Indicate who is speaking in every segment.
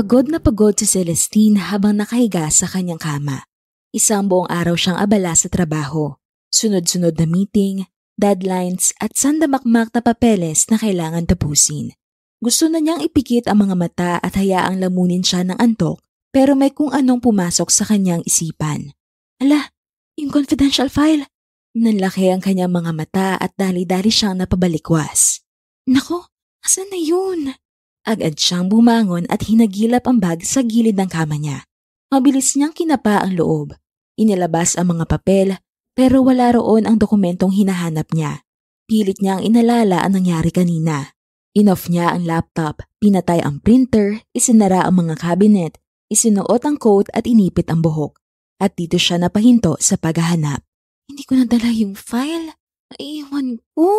Speaker 1: Na pagod si Celestine habang nakahiga sa kanyang kama. Isang buong araw siyang abala sa trabaho. Sunod-sunod na meeting, deadlines at sandamakmak na papeles na kailangan tapusin. Gusto na niyang ipikit ang mga mata at hayaang lamunin siya ng antok pero may kung anong pumasok sa kanyang isipan. Ala, yung confidential file. Nanlaki ang kanyang mga mata at dali-dali siyang napabalikwas. Nako, asan na yun? Agad siyang bumangon at hinagilap ang bag sa gilid ng kama niya. Mabilis niyang kinapa ang loob. Inilabas ang mga papel pero wala roon ang dokumentong hinahanap niya. Pilit niyang inalala ang nangyari kanina. Inoff niya ang laptop, pinatay ang printer, isinara ang mga cabinet, isinuot ang coat at inipit ang buhok. At dito siya napahinto sa paghahanap. Hindi ko nadala yung file. Naiwan ko.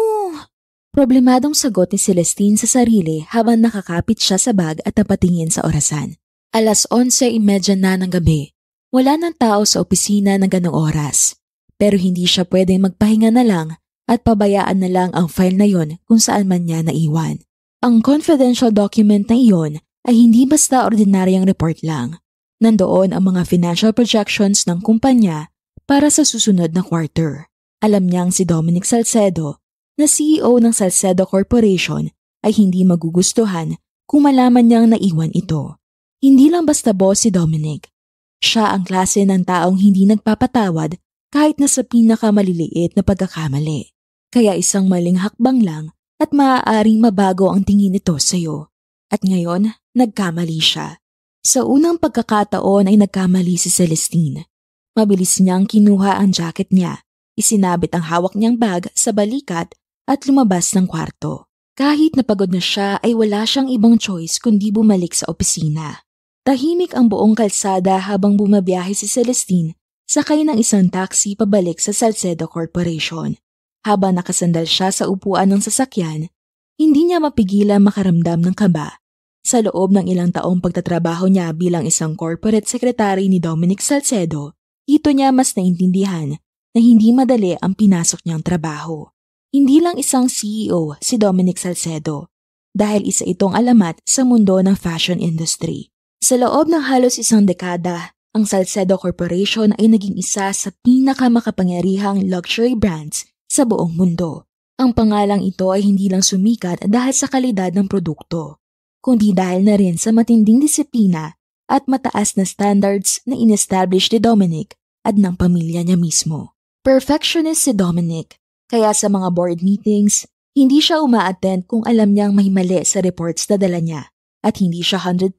Speaker 1: Problemadong sagot ni Celestine sa sarili habang nakakapit siya sa bag at napatingin sa orasan. 11:30 na ng gabi. Wala ng tao sa opisina ng ganong oras. Pero hindi siya pwedeng magpahinga na lang at pabayaan na lang ang file na yon kung saan man niya naiwan. Ang confidential document na iyon ay hindi basta ordinaryang report lang. Nandoon ang mga financial projections ng kumpanya para sa susunod na quarter. Alam niyang si Dominic Salcedo, na CEO ng Salcedo Corporation, ay hindi magugustuhan kung malaman niyang naiwan ito. Hindi lang basta boss si Dominic. Siya ang klase ng taong hindi nagpapatawad kahit na sa pinakamaliliit na pagkakamali. Kaya isang maling hakbang lang at maaaring mabago ang tingin nito sa iyo. At ngayon, nagkamali siya. Sa unang pagkakataon ay nagkamali si Celestine. Mabilis niyang kinuha ang jacket niya, isinabit ang hawak niyang bag sa balikat at lumabas ng kwarto. Kahit napagod na siya ay wala siyang ibang choice kundi bumalik sa opisina. Tahimik ang buong kalsada habang bumabiyahe si Celestine sakay ng isang taxi pabalik sa Salcedo Corporation. Habang nakasandal siya sa upuan ng sasakyan, hindi niya mapigilan makaramdam ng kaba. Sa loob ng ilang taong pagtatrabaho niya bilang isang corporate secretary ni Dominic Salcedo, dito niya mas naintindihan na hindi madali ang pinasok niyang trabaho. Hindi lang isang CEO si Dominic Salcedo dahil isa itong alamat sa mundo ng fashion industry. Sa loob ng halos isang dekada, ang Salcedo Corporation ay naging isa sa pinakamakapangyarihang luxury brands sa buong mundo. Ang pangalang ito ay hindi lang sumikat dahil sa kalidad ng produkto, kundi dahil na rin sa matinding disiplina at mataas na standards na in-establish ni Dominic at ng pamilya niya mismo. Perfectionist si Dominic. Kaya sa mga board meetings, hindi siya uma-attend kung alam niyang may mali sa reports na dala niya at hindi siya 100%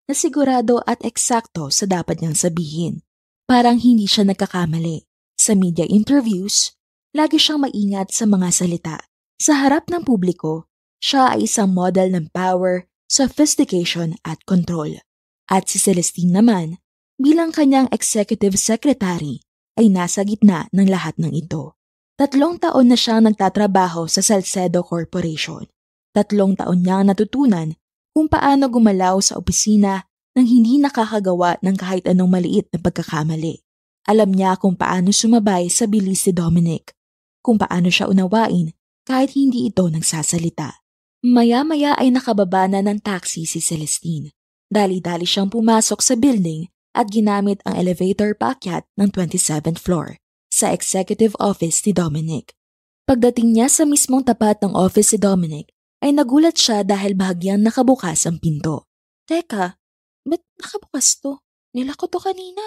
Speaker 1: na sigurado at eksakto sa dapat niyang sabihin. Parang hindi siya nagkakamali. Sa media interviews, lagi siyang maingat sa mga salita. Sa harap ng publiko, siya ay isang model ng power, sophistication at control. At si Celestine naman, bilang kanyang executive secretary, ay nasa gitna ng lahat ng ito. 3 taon na siyang nagtatrabaho sa Salcedo Corporation. 3 taon niyang natutunan kung paano gumalaw sa opisina nang hindi nakakagawa ng kahit anong maliit na pagkakamali. Alam niya kung paano sumabay sa bilis ni Dominic, kung paano siya unawain kahit hindi ito nagsasalita. Maya-maya ay nakababa na ng taxi si Celestine. Dali-dali siyang pumasok sa building at ginamit ang elevator paakyat ng 27th floor. Sa executive office ni Dominic. Pagdating niya sa mismong tapat ng office si Dominic, ay nagulat siya dahil bahagyang nakabukas ang pinto. Teka, ba't nakabukas to? Nilako to kanina.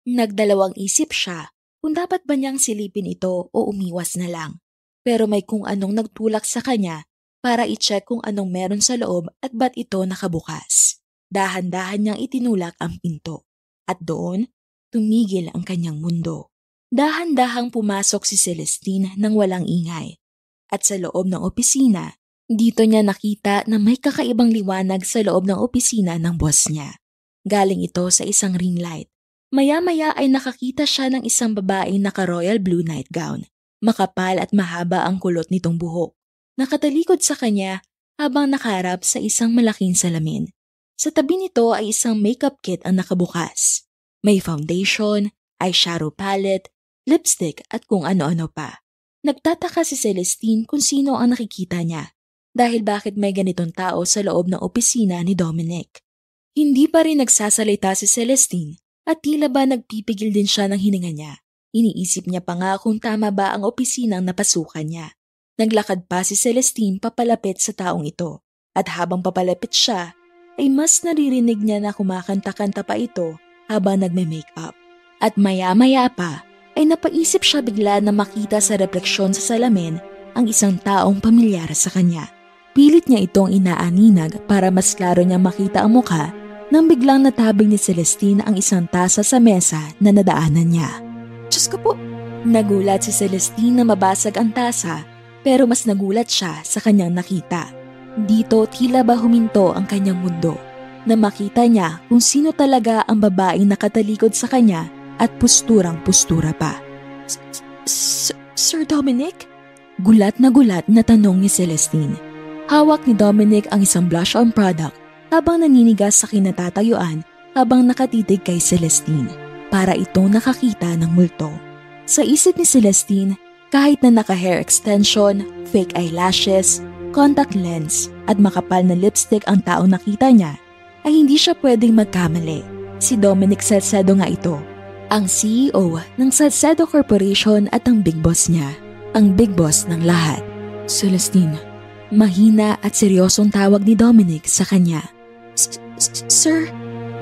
Speaker 1: Nagdalawang isip siya kung dapat ba niyang silipin ito o umiwas na lang. Pero may kung anong nagtulak sa kanya para i-check kung anong meron sa loob at ba't ito nakabukas. Dahan-dahan niyang itinulak ang pinto. At doon, tumigil ang kanyang mundo. Dahan-dahang pumasok si Celestine nang walang ingay. At sa loob ng opisina, dito niya nakita na may kakaibang liwanag sa loob ng opisina ng boss niya. Galing ito sa isang ring light. Maya-maya ay nakakita siya ng isang babaeng naka-royal blue nightgown. Makapal at mahaba ang kulot nitong buhok. Nakatalikod sa kanya habang nakaharap sa isang malaking salamin. Sa tabi nito ay isang makeup kit ang nakabukas. May foundation, eyeshadow palette, lipstick at kung ano-ano pa. Nagtataka si Celestine kung sino ang nakikita niya dahil bakit may ganitong tao sa loob ng opisina ni Dominic. Hindi pa rin nagsasalita si Celestine at tila ba nagpipigil din siya ng hininga niya. Iniisip niya pa nga kung tama ba ang opisinang napasukan niya. Naglakad pa si Celestine papalapit sa taong ito at habang papalapit siya ay mas naririnig niya na kumakanta-kanta pa ito habang nagme-makeup. At maya-maya pa ay napaisip siya bigla na makita sa refleksyon sa salamin ang isang taong pamilyar sa kanya. Pilit niya itong inaaninag para mas klaro niya makita ang mukha nang biglang natabing ni Celestine ang isang tasa sa mesa na nadaanan niya. Diyos ko po! Nagulat si Celestine na mabasag ang tasa pero mas nagulat siya sa kanyang nakita. Dito tila ba huminto ang kanyang mundo na makita niya kung sino talaga ang babaeng nakatalikod sa kanya at pusturang-pustura pa. Sir Dominic? Gulat na tanong ni Celestine. Hawak ni Dominic ang isang blush-on product habang naninigas sa kinatatayuan habang nakatitig kay Celestine para itong nakakita ng multo. Sa isip ni Celestine, kahit na naka-hair extension, fake eyelashes, contact lens at makapal na lipstick ang taong nakita niya, ay hindi siya pwedeng magkamali. Si Dominic Salcedo nga ito, ang CEO ng Salcedo Corporation at ang big boss niya, ang big boss ng lahat. Celestine, mahina at seryosong tawag ni Dominic sa kanya. Sir,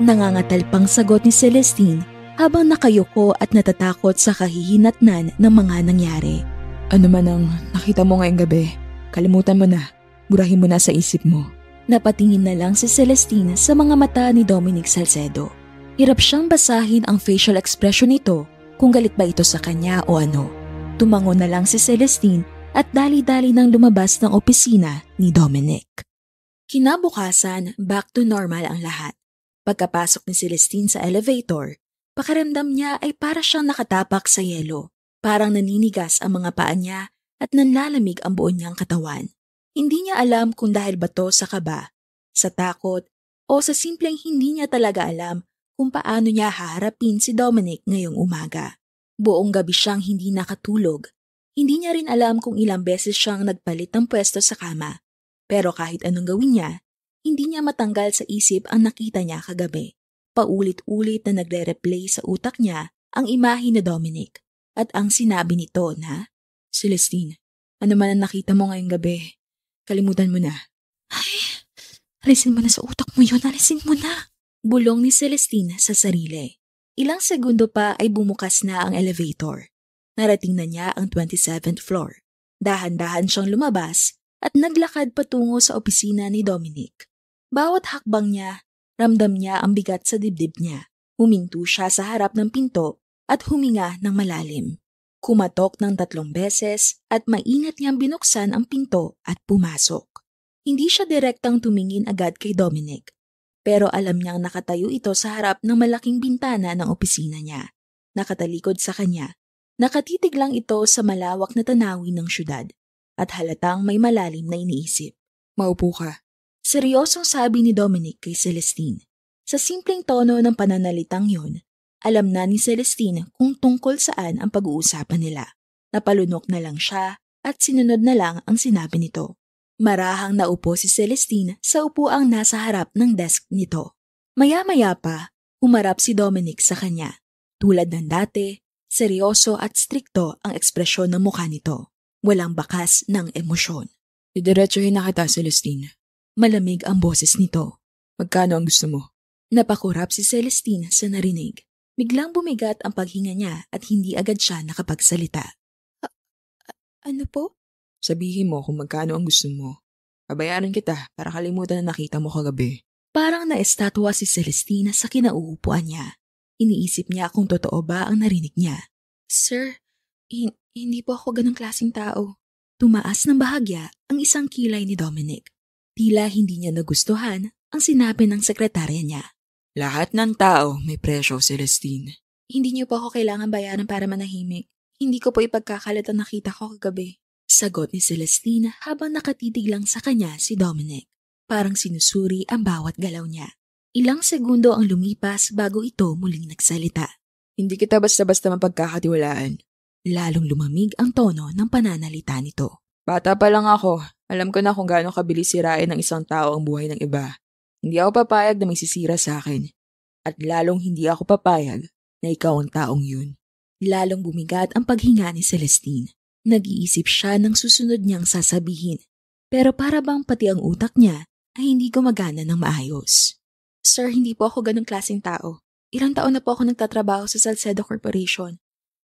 Speaker 1: nangangatal pang sagot ni Celestine habang nakayuko at natatakot sa kahihinatnan ng mga nangyari. Ano man ang nakita mo ngayong gabi, kalimutan mo na, burahin mo na sa isip mo. Napatingin na lang si Celestine sa mga mata ni Dominic Salcedo. Hirap siyang basahin ang facial expression nito kung galit ba ito sa kanya o ano. Tumango na lang si Celestine at dali-dali nang lumabas ng opisina ni Dominic. Kinabukasan, back to normal ang lahat. Pagkapasok ni Celestine sa elevator, pakiramdam niya ay para siyang nakatapak sa yelo. Parang naninigas ang mga paa niya at nanlalamig ang buo niyang katawan. Hindi niya alam kung dahil ba to sa kaba, sa takot, o sa simpleng hindi niya talaga alam kung paano niya haharapin si Dominic ngayong umaga. Buong gabi siyang hindi nakatulog. Hindi niya rin alam kung ilang beses siyang nagpalit ng pwesto sa kama. Pero kahit anong gawin niya, hindi niya matanggal sa isip ang nakita niya kagabi. Paulit-ulit na nagre-replay sa utak niya ang imahe ni Dominic at ang sinabi nito na, Celestine, ano man ang nakita mo ngayong gabi, kalimutan mo na. Ay, alisin mo na sa utak mo yun, alisin mo na. Bulong ni Celestine sa sarili. Ilang segundo pa ay bumukas na ang elevator. Narating na niya ang 27th floor. Dahan-dahan siyang lumabas at naglakad patungo sa opisina ni Dominic. Bawat hakbang niya, ramdam niya ang bigat sa dibdib niya. Huminto siya sa harap ng pinto at huminga ng malalim. Kumatok ng 3 beses at maingat niyang binuksan ang pinto at pumasok. Hindi siya direktang tumingin agad kay Dominic. Pero alam niyang nakatayo ito sa harap ng malaking bintana ng opisina niya. Nakatalikod sa kanya. Nakatitig lang ito sa malawak na tanawin ng syudad at halatang may malalim na iniisip. Maupo ka. Seryosong sabi ni Dominic kay Celestine. Sa simpleng tono ng pananalitang yon, alam na ni Celestine kung tungkol saan ang pag-uusapan nila. Napalunok na lang siya at sinunod na lang ang sinabi nito. Marahang naupo si Celestine sa upuang nasa harap ng desk nito. Maya-maya pa, humarap si Dominic sa kanya. Tulad ng dati, seryoso at strikto ang ekspresyon ng mukha nito. Walang bakas ng emosyon. Didiretsuhin na kita, Celestine. Malamig ang boses nito. Magkano ang gusto mo? Napakurap si Celestine sa narinig. Biglang bumigat ang paghinga niya at hindi agad siya nakapagsalita. Ano po? Sabihin mo kung magkano ang gusto mo. Babayaran kita para kalimutan na nakita mo kagabi. Parang naestatwa si Celestina sa kinauupuan niya. Iniisip niya kung totoo ba ang narinig niya. Sir, hindi po ako ganang klaseng tao. Tumaas ng bahagya ang isang kilay ni Dominic. Tila hindi niya nagustuhan ang sinabi ng sekretarya niya. Lahat ng tao may presyo, Celestine. Hindi niyo po ako kailangan bayaran para manahimik. Hindi ko po ipagkakalat ang nakita ko kagabi. Sagot ni Celestine habang nakatitig lang sa kanya si Dominic. Parang sinusuri ang bawat galaw niya. Ilang segundo ang lumipas bago ito muling nagsalita. Hindi kita basta-basta mapagkakatiwalaan. Lalong lumamig ang tono ng pananalita nito. Bata pa lang ako. Alam ko na kung gaano kabilis sirain ng isang tao ang buhay ng iba.
Speaker 2: Hindi ako papayag na may sisira sa akin. At lalong hindi ako papayag na ikaw ang taong yun.
Speaker 1: Lalong bumigat ang paghinga ni Celestine. Nag-iisip siya ng susunod niyang sasabihin. Pero para bang pati ang utak niya ay hindi gumagana ng maayos. Sir, hindi po ako ganong klaseng tao. Ilang taon na po ako nagtatrabaho sa Salcedo Corporation.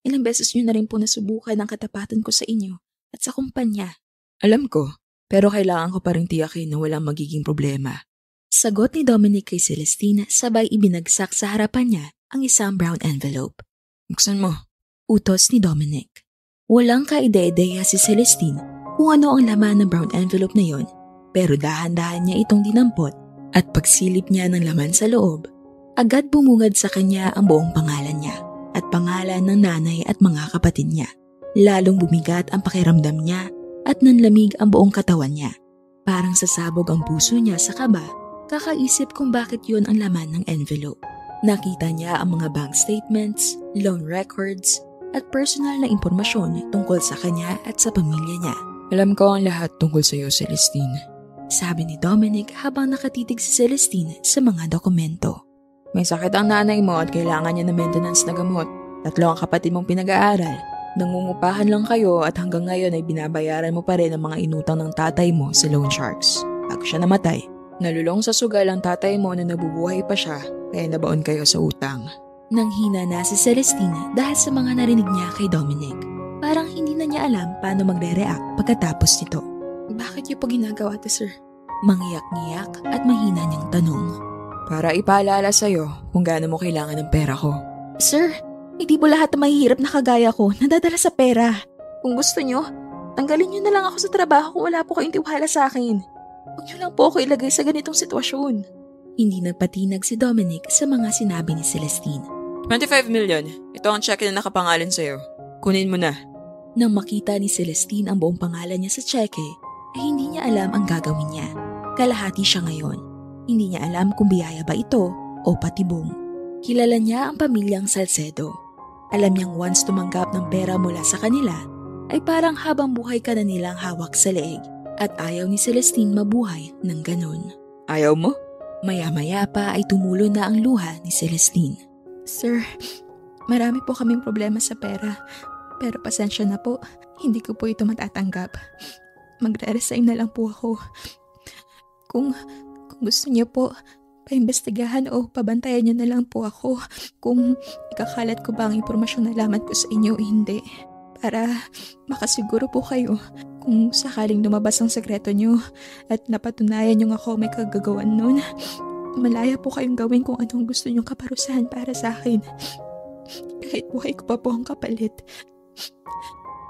Speaker 1: Ilang beses niyo na rin po nasubukan ang katapatan ko sa inyo at sa kumpanya.
Speaker 2: Alam ko, pero kailangan ko pa rin tiyakin na walang magiging problema.
Speaker 1: Sagot ni Dominic kay Celestine sabay ibinagsak sa harapan niya ang isang brown envelope.
Speaker 2: Buksan mo.
Speaker 1: Utos ni Dominic. Walang kaide-ideya si Celestine kung ano ang laman ng brown envelope na yon, pero dahan-dahan niya itong dinampot at pagsilip niya ng laman sa loob, agad bumungad sa kanya ang buong pangalan niya at pangalan ng nanay at mga kapatid niya. Lalong bumigat ang pakiramdam niya at nanlamig ang buong katawan niya. Parang sasabog ang puso niya sa kaba, kakaisip kung bakit yun ang laman ng envelope. Nakita niya ang mga bank statements, loan records, at personal na impormasyon tungkol sa kanya at sa pamilya niya.
Speaker 2: Alam ko ang lahat tungkol sa iyo, Celestine.
Speaker 1: Sabi ni Dominic habang nakatitig si Celestine sa mga dokumento.
Speaker 2: May sakit ang nanay mo at kailangan niya ng maintenance na gamot. 3 ang kapatid mong pinag-aaral. Nangungupahan lang kayo at hanggang ngayon ay binabayaran mo pa rin ang mga inutang ng tatay mo sa loan sharks. Bago siya namatay, nalulong sa sugal ang tatay mo na nabubuhay pa siya kaya nabaon kayo sa utang.
Speaker 1: Nanghina na si Celestine dahil sa mga narinig niya kay Dominic. Parang hindi na niya alam paano magre-react pagkatapos nito. Bakit niyo po ginagawa ito, sir? Mangiyak-ngiyak at mahina niyang tanong.
Speaker 2: Para ipaalala sa'yo kung gaano mo kailangan ng pera ko.
Speaker 1: Sir, hindi po lahat na mahihirap na kagaya ko nadadala sa pera. Kung gusto niyo, tanggalin niyo na lang ako sa trabaho kung wala po kayong tiwala sa akin. Huwag niyo lang po ako ilagay sa ganitong sitwasyon. Hindi nagpatinag si Dominic sa mga sinabi ni Celestine.
Speaker 2: 25 million. Ito ang cheque na nakapangalan sa'yo. Kunin mo na.
Speaker 1: Nang makita ni Celestine ang buong pangalan niya sa cheque, ay hindi niya alam ang gagawin niya. Kalahati siya ngayon. Hindi niya alam kung biyaya ba ito o patibong. Kilala niya ang pamilyang Salcedo. Alam niyang once tumanggap ng pera mula sa kanila, ay parang habang buhay ka na nilang hawak sa leeg at ayaw ni Celestine mabuhay ng ganon.
Speaker 2: Ayaw mo?
Speaker 1: Maya-maya pa ay tumulo na ang luha ni Celestine. Sir, marami po kaming problema sa pera. Pero pasensya na po, hindi ko po ito matatanggap. Magre-resign na lang po ako. Kung gusto niyo po, paimbestigahan o pabantayan niyo na lang po ako kung ikakalat ko ba ang impormasyon na laman ko sa inyo o hindi. Para makasiguro po kayo kung sakaling lumabas ang sekreto niyo at napatunayan niyo ako may kagagawan nun. Malaya po kayong gawin kung anong gusto niyong kaparusahan para sa akin. Kahit buhay ko pa po ang kapalit.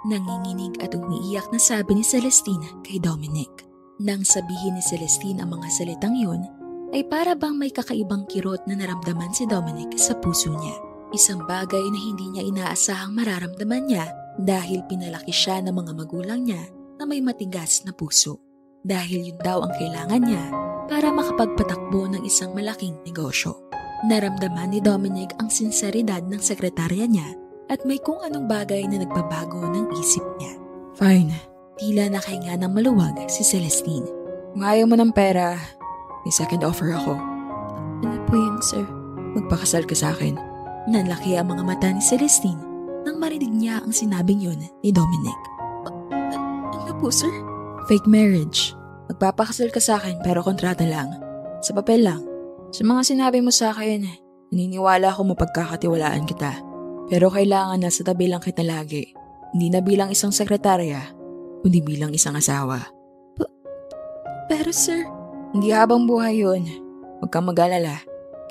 Speaker 1: Nanginginig at umiiyak na sabi ni Celestine kay Dominic. Nang sabihin ni Celestine ang mga salitang yun, ay para bang may kakaibang kirot na naramdaman si Dominic sa puso niya. Isang bagay na hindi niya inaasahang mararamdaman niya dahil pinalaki siya ng mga magulang niya na may matigas na puso. Dahil yun daw ang kailangan niya para makapagpatakbo ng isang malaking negosyo. Naramdaman ni Dominic ang sinseridad ng sekretarya niya at may kung anong bagay na nagbabago ng isip niya.
Speaker 2: Fine.
Speaker 1: Tila nakahinga ng maluwag si Celestine.
Speaker 2: Kung ayaw mo ng pera, may second offer ako.
Speaker 1: Ano po yun, sir?
Speaker 2: Magpakasal ka sa akin.
Speaker 1: Nanlaki ang mga mata ni Celestine nang marinig niya ang sinabing yun ni Dominic. Ano po, sir?
Speaker 2: Fake marriage. Magpapakasal ka sa akin pero kontrata lang. Sa papel lang. Sa mga sinabi mo sa akin, naniniwala ako mapagkakatiwalaan kita. Pero kailangan na sa tabi lang kita lagi. Hindi na bilang isang sekretarya, kundi bilang isang asawa.
Speaker 1: Pero sir...
Speaker 2: Hindi habang buhay yun. Huwag kang mag-alala.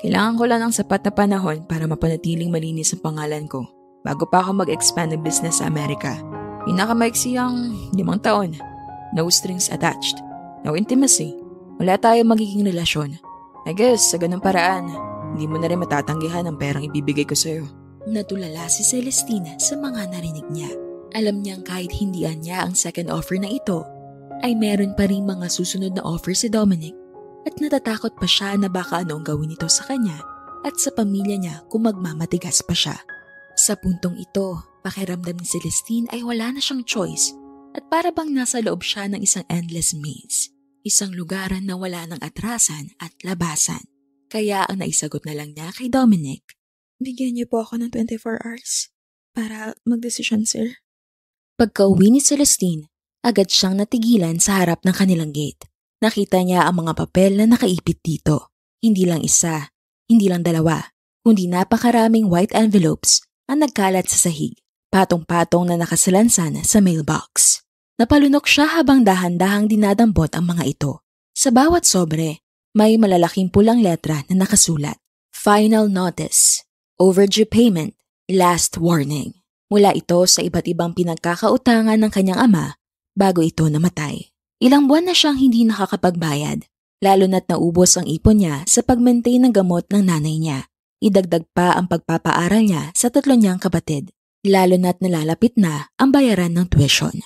Speaker 2: Kailangan ko lang ng sapat na panahon para mapanatiling malinis ang pangalan ko bago pa ako mag-expand ng business sa Amerika. Pinakamaiksi ang 5 taon. No strings attached. No intimacy. Wala tayong magiging relasyon. I guess, sa ganung paraan, hindi mo na rin matatanggihan ang perang ibibigay ko sa'yo.
Speaker 1: Natulala si Celestina sa mga narinig niya. Alam niyang kahit hindian niya ang second offer na ito, ay meron pa rin mga susunod na offer si Dominic at natatakot pa siya na baka ano ang gawin nito sa kanya at sa pamilya niya kung magmamatigas pa siya. Sa puntong ito, pakiramdam ni Celestine ay wala na siyang choice at para bang nasa loob siya ng isang endless maze. isang lugaran na wala ng atrasan at labasan. Kaya ang naisagot na lang niya kay Dominic,
Speaker 2: Bigyan niyo po ako ng 24 hours para magdesisyon, sir.
Speaker 1: Pagka-uwi ni Celestine, agad siyang natigilan sa harap ng kanilang gate. Nakita niya ang mga papel na nakaipit dito. Hindi lang isa, hindi lang dalawa, kundi napakaraming white envelopes ang nagkalat sa sahig, patong-patong na nakasalansan sa mailbox. Napalunok siya habang dahan-dahang dinadampot ang mga ito. Sa bawat sobre, may malalaking pulang letra na nakasulat. Final Notice, Overdue Payment, Last Warning. Mula ito sa iba't ibang pinagkakautangan ng kanyang ama bago ito namatay. Ilang buwan na siyang hindi nakakapagbayad, lalo na't naubos ang ipon niya sa pag-maintain ng gamot ng nanay niya. Idagdag pa ang pagpapaaral niya sa 3 niyang kapatid, lalo na't nalalapit na ang bayaran ng tuition.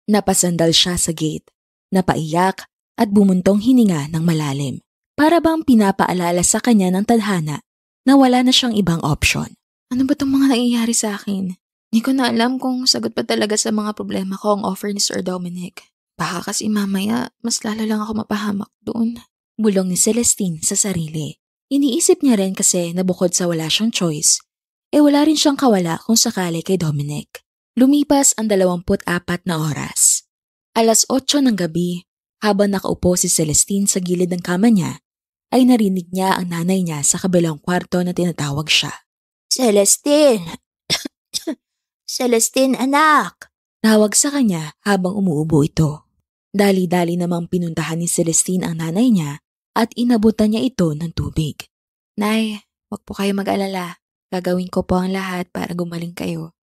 Speaker 1: Napasandal siya sa gate, napaiyak at bumuntong hininga ng malalim. Para bang pinapaalala sa kanya ng tadhana na wala na siyang ibang option.
Speaker 2: Ano ba itong mga nangyayari sa akin? Hindi ko na alam kung sagot pa talaga sa mga problema ko ang offer ni Sir Dominic. Baka kasi mamaya, mas lalo lang ako mapahamak doon.
Speaker 1: Bulong ni Celestine sa sarili. Iniisip niya rin kasi na bukod sa wala siyang choice, wala rin siyang kawala kung sakali kay Dominic. Lumipas ang 24 na oras. 8:00 ng gabi, habang nakaupo si Celestine sa gilid ng kama niya, ay narinig niya ang nanay niya sa kabilang kwarto na tinatawag siya.
Speaker 3: Celestine! Celestine, anak!
Speaker 1: Tawag sa kanya habang umuubo ito. Dali-dali namang pinuntahan ni Celestine ang nanay niya at inabutan niya ito ng tubig.
Speaker 2: Nay, wag po kayo mag-alala. Gagawin ko po ang lahat para gumaling kayo.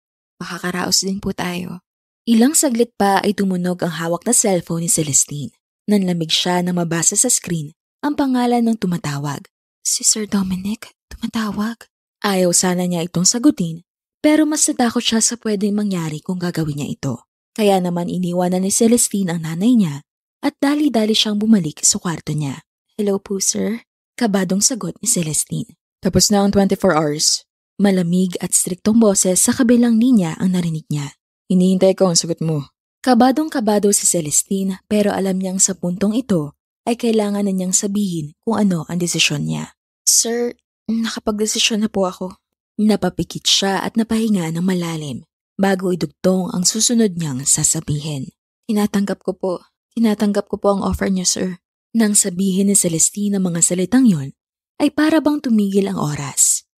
Speaker 2: Makakaraos din po tayo.
Speaker 1: Ilang saglit pa ay tumunog ang hawak na cellphone ni Celestine. Nanlamig siya na mabasa sa screen ang pangalan ng tumatawag.
Speaker 2: Si Sir Dominic, tumatawag.
Speaker 1: Ayaw sana niya itong sagutin, pero mas natakot siya sa pwedeng mangyari kung gagawin niya ito. Kaya naman iniwanan ni Celestine ang nanay niya at dali-dali siyang bumalik sa kwarto niya.
Speaker 2: Hello po, sir.
Speaker 1: Kabadong sagot ni Celestine.
Speaker 2: Tapos na ang 24 hours.
Speaker 1: Malamig at striktong boses sa kabilang linya ang narinig niya.
Speaker 2: Hinihintay ko ang sagot mo.
Speaker 1: Kabadong-kabado si Celestine pero alam niyang sa puntong ito ay kailangan na niyang sabihin kung ano ang desisyon niya.
Speaker 2: Sir, nakapagdesisyon na po ako.
Speaker 1: Napapikit siya at napahinga ng malalim bago idugtong ang susunod niyang sasabihin.
Speaker 2: Tinatanggap ko po ang offer niyo, sir.
Speaker 1: Nang sabihin ni Celestine ang mga salitang yon, ay para bang tumigil ang oras.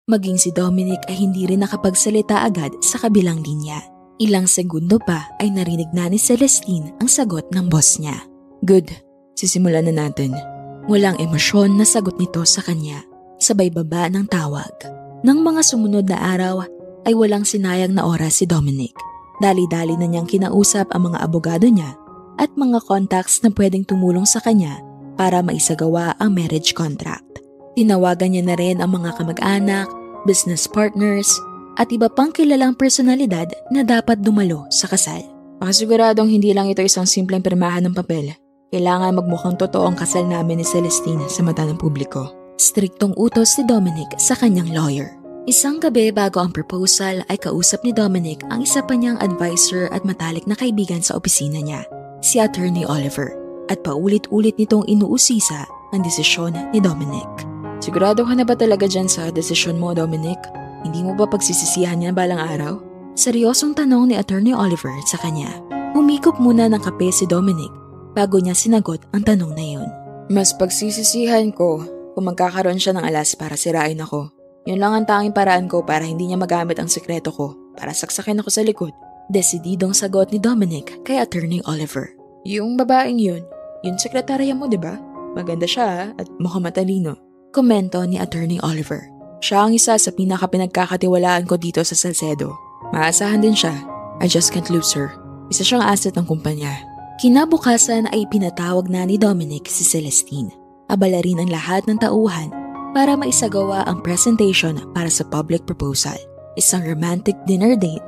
Speaker 1: Maging si Dominic ay hindi rin nakapagsalita agad sa kabilang linya. Ilang segundo pa ay narinig na ni Celestine ang sagot ng boss niya.
Speaker 2: Good, sisimulan na natin.
Speaker 1: Walang emosyon na sagot nito sa kanya, sabay baba ng tawag. Nang mga sumunod na araw ay walang sinayang na oras si Dominic. Dali-dali na niyang kinausap ang mga abogado niya at mga contacts na pwedeng tumulong sa kanya para maisagawa ang marriage contract. Tinawagan niya na rin ang mga kamag-anak, business partners, at iba pang kilalang personalidad na dapat dumalo sa kasal.
Speaker 2: Makasiguradong hindi lang ito isang simpleng pirmahan ng papel. Kailangan magmukhang totoo ang kasal namin ni Celestine sa mata ng publiko.
Speaker 1: Striktong utos ni Dominic sa kanyang lawyer. Isang gabi bago ang proposal ay kausap ni Dominic ang isa pa niyang advisor at matalik na kaibigan sa opisina niya, si Attorney Oliver, at paulit-ulit nitong inuusisa ang desisyon ni Dominic.
Speaker 2: Sigurado ka na ba talaga dyan sa desisyon mo, Dominic? Hindi mo ba pagsisisihan yan balang araw?
Speaker 1: Seryosong tanong ni Attorney Oliver sa kanya. Humikop muna ng kape si Dominic bago niya sinagot ang tanong na yun.
Speaker 2: Mas pagsisisihan ko kung magkakaroon siya ng alas para sirain ako. Yun lang ang tanging paraan ko para hindi niya magamit ang sekreto ko para saksakin ako sa likod.
Speaker 1: Desididong sagot ni Dominic kay Attorney Oliver.
Speaker 2: Yung babaeng yun sekretarya mo, diba? Maganda siya at mukhang matalino.
Speaker 1: Komento ni Attorney Oliver.
Speaker 2: Siya ang isa sa pinaka-pinagkakatiwalaan ko dito sa Salcedo. Maasahan din siya. I just can't lose her. Isa siyang asset ng kumpanya.
Speaker 1: Kinabukasan ay pinatawag na ni Dominic si Celestine. Abala rin ang lahat ng tauhan para maisagawa ang presentation para sa public proposal. Isang romantic dinner date,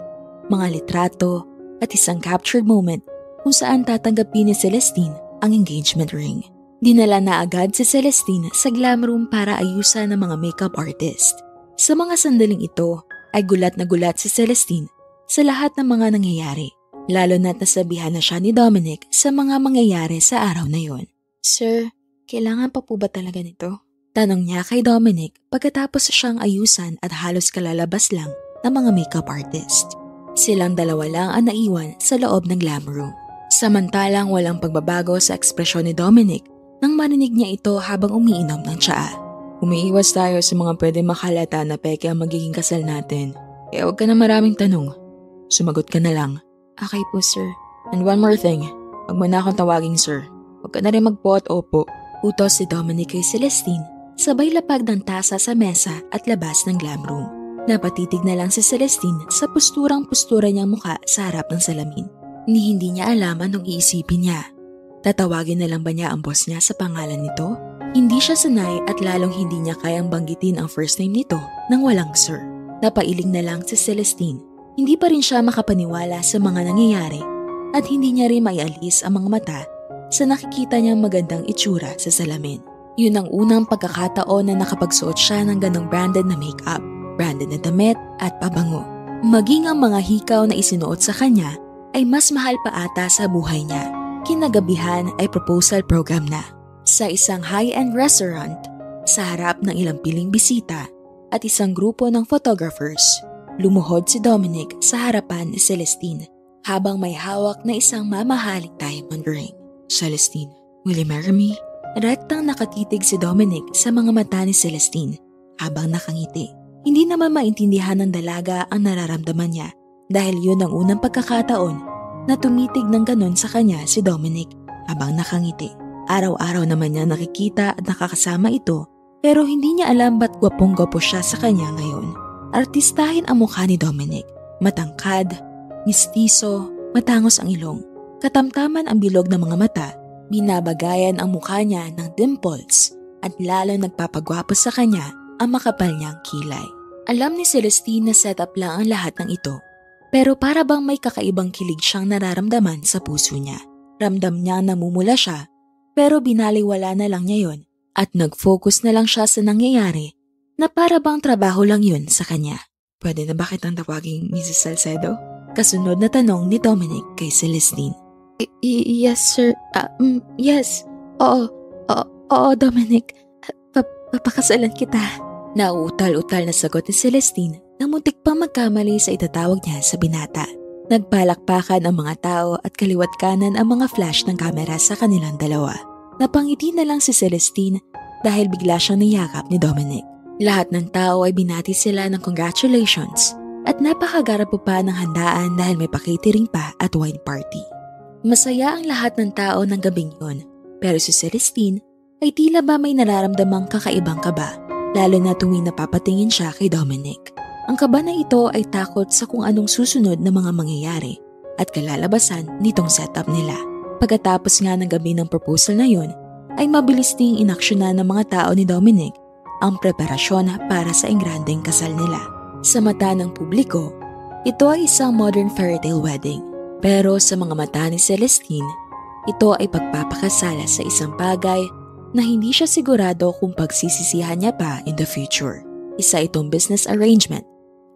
Speaker 1: mga litrato, at isang captured moment kung saan tatanggapin ni Celestine ang engagement ring. Dinala na agad si Celestine sa glam room para ayusan ng mga makeup artist. Sa mga sandaling ito ay gulat na gulat si Celestine sa lahat ng mga nangyayari, lalo na't nasabihan na siya ni Dominic sa mga mangyayari sa araw na yon. Sir, kailangan pa po ba talaga nito? Tanong niya kay Dominic pagkatapos siyang ayusan at halos kalalabas lang ng mga makeup artist. Silang dalawa lang ang naiwan sa loob ng glam room. Samantalang walang pagbabago sa ekspresyon ni Dominic nang marinig niya ito habang umiinom ng tsaa.
Speaker 2: Umiiwas tayo sa mga pwede makalata na peke ang magiging kasal natin. Kaya huwag ka na maraming tanong. Sumagot ka na lang.
Speaker 1: Okay po, sir.
Speaker 2: And one more thing, huwag mo na akong tawaging sir. Huwag ka na rin magpo at opo.
Speaker 1: Utos si Dominic kay Celestine, sabay lapag ng tasa sa mesa at labas ng glam room. Napatitig na lang si Celestine sa posturang-postura niyang mukha sa harap ng salamin. Hindi niya alam anong iisipin niya. Tatawagin na lang ba niya ang boss niya sa pangalan nito? Hindi siya sanay at lalong hindi niya kayang banggitin ang first name nito nang walang sir. Napailing na lang si Celestine. Hindi pa rin siya makapaniwala sa mga nangyayari at hindi niya rin maialis ang mga mata sa nakikita niyang magandang itsura sa salamin. Yun ang unang pagkakataon na nakapagsuot siya ng ganong branded na makeup, branded na damit at pabango. Maging ang mga hikaw na isinuot sa kanya ay mas mahal pa ata sa buhay niya. Kinagabihan ay proposal program na. Sa isang high-end restaurant, sa harap ng ilang piling bisita at isang grupo ng photographers, lumuhod si Dominic sa harapan ni Celestine habang may hawak na isang mamahaling diamond ring.
Speaker 2: Celestine, will you marry me?
Speaker 1: Rektang nakatitig si Dominic sa mga mata ni Celestine habang nakangiti. Hindi naman maintindihan ng dalaga ang nararamdaman niya dahil yun ang unang pagkakataon na tumitig ng ganon sa kanya si Dominic habang nakangiti. Araw-araw naman niya nakikita at nakakasama ito pero hindi niya alam ba't gwapong-gwapo siya sa kanya ngayon. Artistahin ang mukha ni Dominic. Matangkad, mistiso, matangos ang ilong. Katamtaman ang bilog ng mga mata. Binabagayan ang mukha niya ng dimples at lalo nagpapagwapo sa kanya ang makapal niyang kilay. Alam ni Celestine na setup lang ang lahat ng ito. Pero para bang may kakaibang kilig siyang nararamdaman sa puso niya. Ramdam niya namumula siya pero binaliwala na lang niya yon at nag-focus na lang siya sa nangyayari na para bang trabaho lang yun sa kanya.
Speaker 2: Pwede na ba kitang tawaging Mrs. Salcedo?
Speaker 1: Kasunod na tanong ni Dominic kay Celestine.
Speaker 3: Yes, sir. Yes. Oo, Dominic. Papakasalan kita.
Speaker 1: Nauutal-utal na sagot ni Celestine na muntik pang magkamali sa itatawag niya sa binata. Nagpalakpakan ang mga tao at kaliwat kanan ang mga flash ng kamera sa kanilang dalawa. Napangiti na lang si Celestine dahil bigla siyang niyakap ni Dominic. Lahat ng tao ay binati sila ng congratulations at napakagarapo pa ng handaan dahil may pa-catering pa at wine party. Masaya ang lahat ng tao ng gabing yun pero si Celestine ay tila ba may nararamdamang kakaibang kaba lalo na tuwing napapatingin siya kay Dominic. Ang kaba na ito ay takot sa kung anong susunod na mga mangyayari at kalalabasan nitong setup nila. Pagkatapos nga ng gabi ng proposal na yun, ay mabilis ding inaksyonan ng mga tao ni Dominic ang preparasyon para sa engrandeng kasal nila. Sa mata ng publiko, ito ay isang modern fairy tale wedding. Pero sa mga mata ni Celestine, ito ay pagpapakasala sa isang bagay na hindi siya sigurado kung pagsisisihan niya pa in the future. Isa itong business arrangement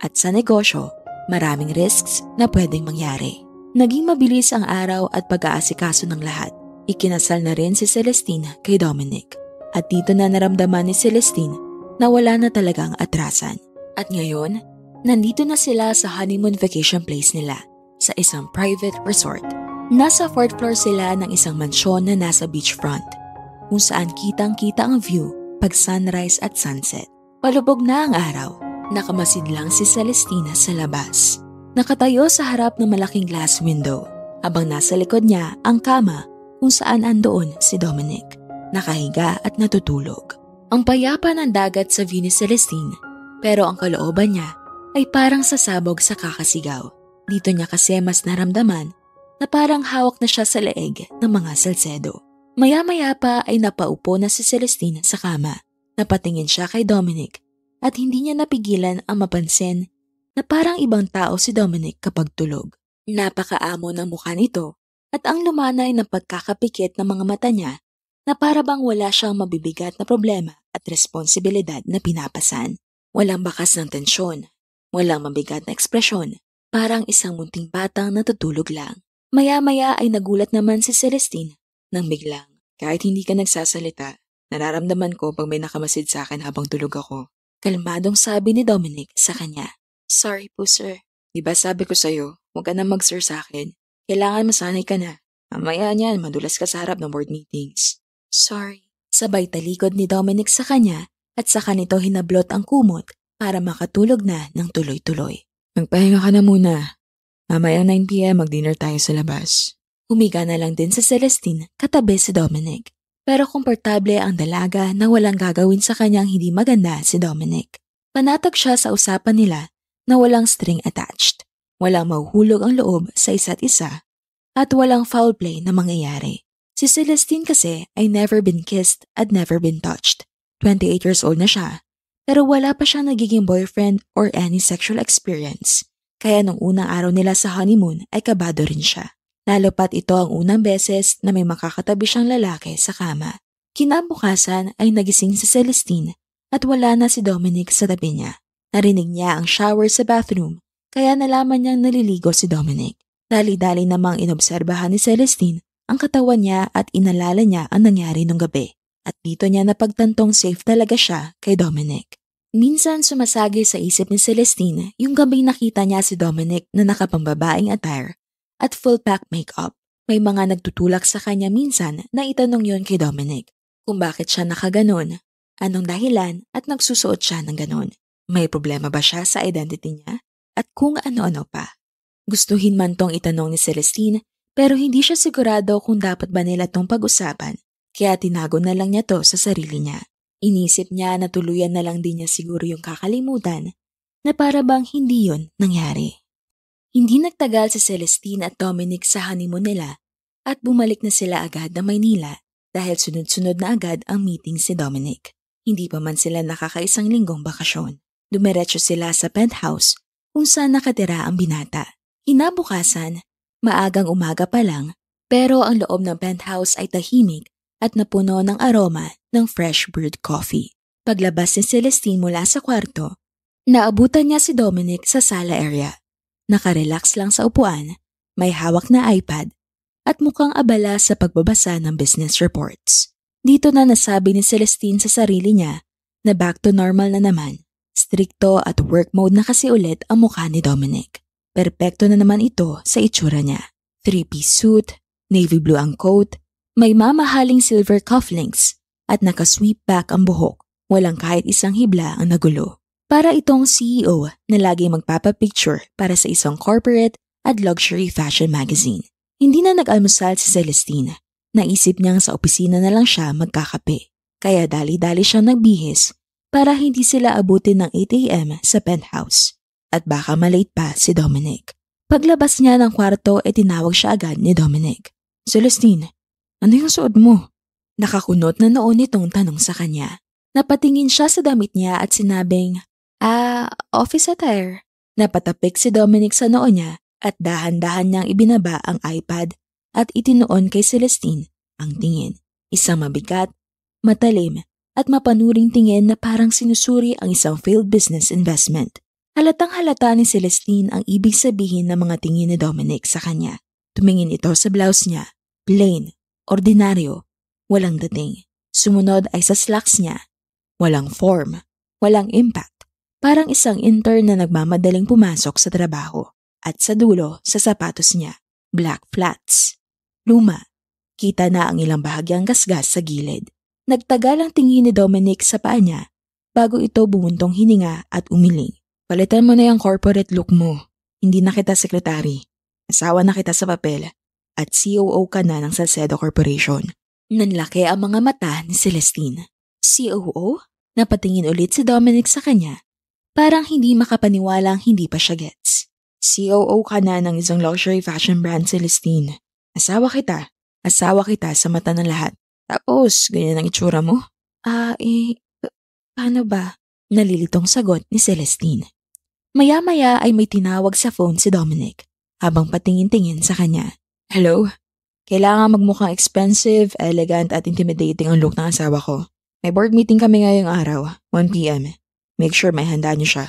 Speaker 1: at sa negosyo, maraming risks na pwedeng mangyari. Naging mabilis ang araw at pag-aasikaso ng lahat. Ikinasal na rin si Celestine kay Dominic. At dito na naramdaman ni Celestine na wala na talagang atrasan. At ngayon, nandito na sila sa honeymoon vacation place nila sa isang private resort. Nasa 4th floor sila ng isang mansyon na nasa beachfront kung saan kitang-kita ang view pag sunrise at sunset. Palubog na ang araw. Nakamasid lang si Celestina sa labas. Nakatayo sa harap ng malaking glass window habang nasa likod niya ang kama kung saan andoon si Dominic. Nakahiga at natutulog. Ang payapa ng dagat sa view ni Celestine pero ang kalooban niya ay parang sasabog sa kakasigaw. Dito niya kasi mas naramdaman na parang hawak na siya sa leeg ng mga Salcedo. Maya-maya pa ay napaupo na si Celestine sa kama. Napatingin siya kay Dominic at hindi niya napigilan ang mapansin na parang ibang tao si Dominic kapag tulog. Napakaamo ng mukha nito at ang lumanay ng pagkakapikit ng mga mata niya na para bang wala siyang mabibigat na problema at responsibilidad na pinapasan. Walang bakas ng tensyon, walang mabigat na ekspresyon, parang isang munting batang natutulog lang. Maya-maya ay nagulat naman si Celestine nang biglang
Speaker 2: Kahit hindi ka nagsasalita, nararamdaman ko pag may nakamasid sa akin habang tulog ako.
Speaker 1: Kalmadong sabi ni Dominic sa kanya.
Speaker 3: Sorry po, sir.
Speaker 2: Diba sabi ko sa'yo, huwag ka na mag-sir sa akin. Kailangan masanay ka na. Mamaya niyan, madulas ka sa harap ng board meetings.
Speaker 3: Sorry.
Speaker 1: Sabay talikod ni Dominic sa kanya at saka nito hinablot ang kumot para makatulog na ng tuloy-tuloy.
Speaker 2: Magpahinga ka na muna. Mamaya 9 p.m. mag-dinner tayo sa labas.
Speaker 1: Humiga na lang din si Celestine katabi si Dominic. Pero komportable ang dalaga na walang gagawin sa kanyang hindi maganda si Dominic. Panatag siya sa usapan nila na walang string attached. Walang mahuhulog ang loob sa isa't isa at walang foul play na mangyayari. Si Celestine kasi ay never been kissed at never been touched. 28 years old na siya, pero wala pa siyang nagiging boyfriend or any sexual experience. Kaya nung unang araw nila sa honeymoon ay kabado rin siya. Lalo pat ito ang unang beses na may makakatabi siyang lalaki sa kama. Kinabukasan ay nagising si Celestine at wala na si Dominic sa tabi niya. Narinig niya ang shower sa bathroom kaya nalaman niyang naliligo si Dominic. Dali-dali namang inobserbahan ni Celestine ang katawan niya at inalala niya ang nangyari nung gabi. At dito niya napagtantong safe talaga siya kay Dominic. Minsan sumasagi sa isip ni Celestine yung gabing nakita niya si Dominic na nakapambabaeng attire at full pack makeup. May mga nagtutulak sa kanya minsan na itanong yon kay Dominic kung bakit siya nakaganon, anong dahilan at nagsusuot siya ng ganon. May problema ba siya sa identity niya? At kung ano-ano pa. Gustuhin man tong itanong ni Celestine pero hindi siya sigurado kung dapat ba nila tong pag-usapan kaya tinago na lang niya to sa sarili niya. Inisip niya na tuluyan na lang din niya siguro yung kakalimutan na para bang hindi yon nangyari. Hindi nagtagal si Celestine at Dominic sa honeymoon nila at bumalik na sila agad na Maynila dahil sunod-sunod na agad ang meeting si Dominic. Hindi pa man sila nakakaisang linggong bakasyon. Dumiretso sila sa penthouse kung saan nakatira ang binata. Kinabukasan, maagang umaga pa lang pero ang loob ng penthouse ay tahimik at napuno ng aroma ng fresh brewed coffee. Paglabas ni Celestine mula sa kwarto, naabutan niya si Dominic sa sala area. Nakarelax lang sa upuan, may hawak na iPad at mukhang abala sa pagbabasa ng business reports. Dito na nasabi ni Celestine sa sarili niya na back to normal na naman. Strikto at work mode na kasi ulit ang mukha ni Dominic. Perpekto na naman ito sa itsura niya. 3-piece suit, navy blue ang coat, may mamahaling silver cufflinks at naka-sweep back ang buhok. Walang kahit isang hibla ang nagulo. Para itong CEO na lagi magpapapicture para sa isang corporate at luxury fashion magazine. Hindi na nag-almusal si Celestine. Naisip niyang sa opisina na lang siya magkakape. Kaya dali-dali siyang nagbihis para hindi sila abutin ng 8 a.m. sa penthouse. At baka malate pa si Dominic. Paglabas niya ng kwarto ay tinawag siya agad ni Dominic. Celestine, ano yung suot mo? Nakakunot na noon itong tanong sa kanya. Napatingin siya sa damit niya at sinabing, office attire. Napatapik si Dominic sa noo niya at dahan-dahan niyang ibinaba ang iPad at itinuon kay Celestine ang tingin. Isang mabigat, matalim at mapanuring tingin na parang sinusuri ang isang failed business investment. Halatang halata ni Celestine ang ibig sabihin ng mga tingin ni Dominic sa kanya. Tumingin ito sa blouse niya. Plain, ordinaryo, walang dating. Sumunod ay sa slacks niya. Walang form, walang impact. Parang isang intern na nagmamadaling pumasok sa trabaho. At sa dulo, sa sapatos niya, black flats. Luma, kita na ang ilang bahagyang gasgas sa gilid. Nagtagal ang tingin ni Dominic sa paa niya bago ito bumuntong hininga at umiling. Palitan mo na yung corporate look mo. Hindi na kita sekretary. Asawa na kita sa papel. At COO ka na ng Salcedo Corporation. Nanlaki ang mga mata ni Celestine. COO? Napatingin ulit si Dominic sa kanya. Parang hindi makapaniwalang hindi pa siya gets. COO ka na ng isang luxury fashion brand, Celestine. Asawa kita. Asawa kita sa mata ng lahat. Tapos, ganyan ang itsura mo?
Speaker 3: Paano ba?
Speaker 1: Nalilitong sagot ni Celestine. Maya-maya ay may tinawag sa phone si Dominic habang patingin-tingin sa kanya.
Speaker 2: Hello? Kailangan magmukhang expensive, elegant at intimidating ang look ng asawa ko. May board meeting kami ngayong araw, 1 p.m. Make sure may handa niyo siya.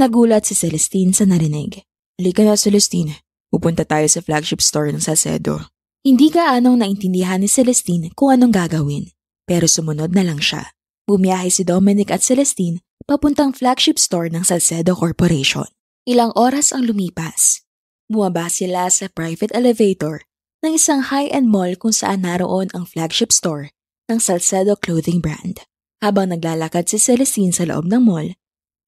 Speaker 1: Nagulat si Celestine sa narinig.
Speaker 2: Halika na, Celestine. Pupunta tayo sa flagship store ng Salcedo.
Speaker 1: Hindi gaanong naintindihan ni Celestine kung anong gagawin, pero sumunod na lang siya. Bumiyahe si Dominic at Celestine papuntang flagship store ng Salcedo Corporation. Ilang oras ang lumipas. Bumaba sila sa private elevator ng isang high-end mall kung saan naroon ang flagship store ng Salcedo clothing brand. Habang naglalakad si Celestine sa loob ng mall,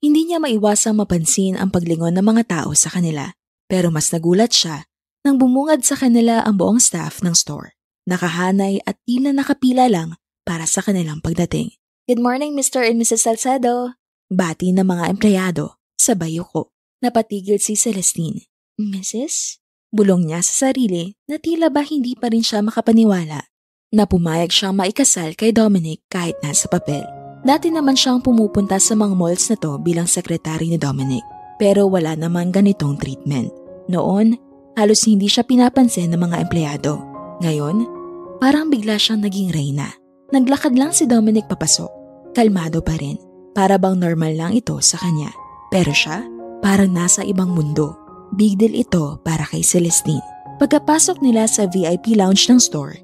Speaker 1: hindi niya maiwasang mapansin ang paglingon ng mga tao sa kanila. Pero mas nagulat siya nang bumungad sa kanila ang buong staff ng store. Nakahanay at tila nakapila lang para sa kanilang pagdating. "Good morning, Mr. and Mrs. Salcedo." Bati ng mga empleyado, sabay yuko. Napatigil si Celestine. "Mrs.?" Bulong niya sa sarili na tila ba hindi pa rin siya makapaniwala na pumayag siyang maikasal kay Dominic kahit nasa papel. Dati naman siyang pumupunta sa mga malls na to bilang sekretary ni Dominic, pero wala naman ganitong treatment. Noon, halos hindi siya pinapansin ng mga empleyado. Ngayon, parang bigla siyang naging reyna. Naglakad lang si Dominic papasok. Kalmado pa rin. Para bang normal lang ito sa kanya. Pero siya, parang nasa ibang mundo. Big deal ito para kay Celestine. Pagkapasok nila sa VIP lounge ng store,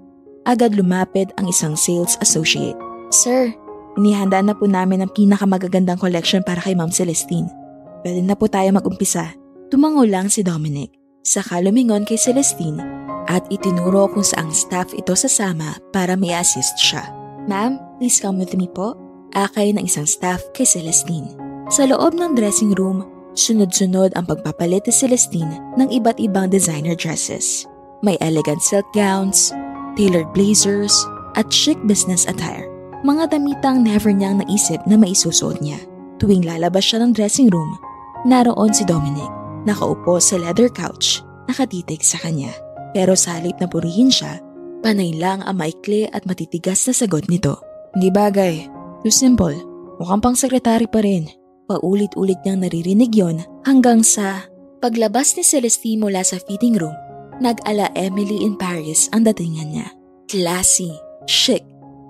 Speaker 1: agad lumapit ang isang sales associate. "Sir, inihanda na po namin ang pinakamagagandang collection para kay Ma'am Celestine. Pwede na po tayo mag-umpisa." Tumango lang si Dominic. Saka lumingon kay Celestine at itinuro kung saang staff ito sasama para may assist siya. "Ma'am, please come with me po." Akay ng isang staff kay Celestine. Sa loob ng dressing room, sunod-sunod ang pagpapalit ni Celestine ng iba't ibang designer dresses. May elegant silk gowns, tailored blazers, at chic business attire. Mga damitang never niyang naisip na maisusuot niya. Tuwing lalabas siya ng dressing room, naroon si Dominic. Nakaupo sa leather couch, nakatitig sa kanya. Pero sa halip na purihin siya, panay lang ang maikli at matitigas na sagot nito. "Hindi bagay. Too simple. Mukhang pang sekretary pa rin." Paulit-ulit niyang naririnig yon hanggang sa paglabas ni Celestine mula sa fitting room, nag-ala Emily in Paris ang datingan niya. Classy, chic,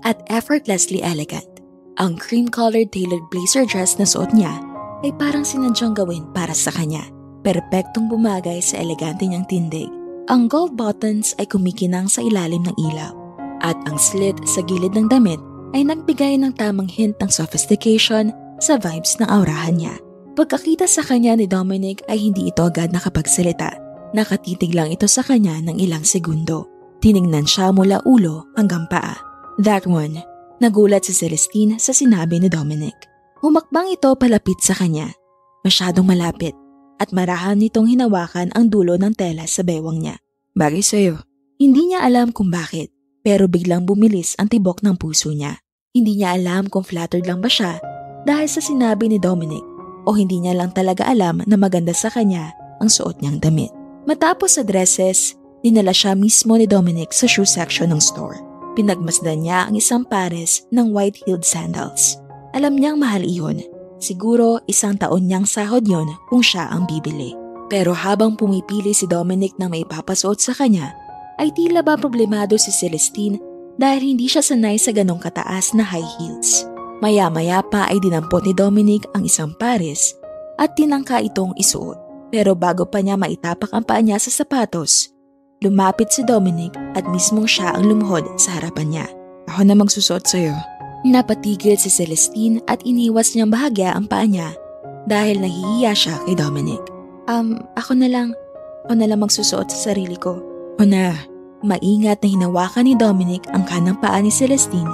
Speaker 1: at effortlessly elegant. Ang cream-colored tailored blazer dress na suot niya ay parang sinadyang gawin para sa kanya. Perpektong bumagay sa elegante niyang tindig. Ang gold buttons ay kumikinang sa ilalim ng ilaw at ang slit sa gilid ng damit ay nagbigay ng tamang hint ng sophistication sa vibes ng aurahan niya. Pagkakita sa kanya ni Dominic ay hindi ito agad nakapagsalita. Nakatitig lang ito sa kanya ng ilang segundo. Tiningnan siya mula ulo hanggang paa. "That one." Nagulat si Celestine sa sinabi ni Dominic. Humakbang ito palapit sa kanya. Masyadong malapit. At marahan nitong hinawakan ang dulo ng tela sa bewang niya. "Bagay sa'yo." Hindi niya alam kung bakit, pero biglang bumilis ang tibok ng puso niya. Hindi niya alam kung flattered lang ba siya dahil sa sinabi ni Dominic o hindi niya lang talaga alam na maganda sa kanya ang suot niyang damit. Matapos sa dresses, dinala siya mismo ni Dominic sa shoe section ng store. Pinagmasdan niya ang isang pares ng white-heeled sandals. Alam niyang mahal iyon. Siguro 1 taon niyang sahod yon kung siya ang bibili. Pero habang pumipili si Dominic na may papasuot sa kanya, ay tila ba problemado si Celestine dahil hindi siya sanay sa ganong kataas na high heels. Maya-maya pa ay dinampot ni Dominic ang isang pares at tinangka itong isuot. Pero bago pa niya maitapak ang paa niya sa sapatos, lumapit si Dominic at mismong siya ang lumuhod sa harapan niya. "Ako na magsusuot sa'yo." Napatigil si Celestine at iniwas niyang bahagya ang paa niya dahil nahihiya siya kay Dominic. Ako na lang magsusuot sa sarili ko." "O na." Maingat na hinawakan ni Dominic ang kanang paa ni Celestine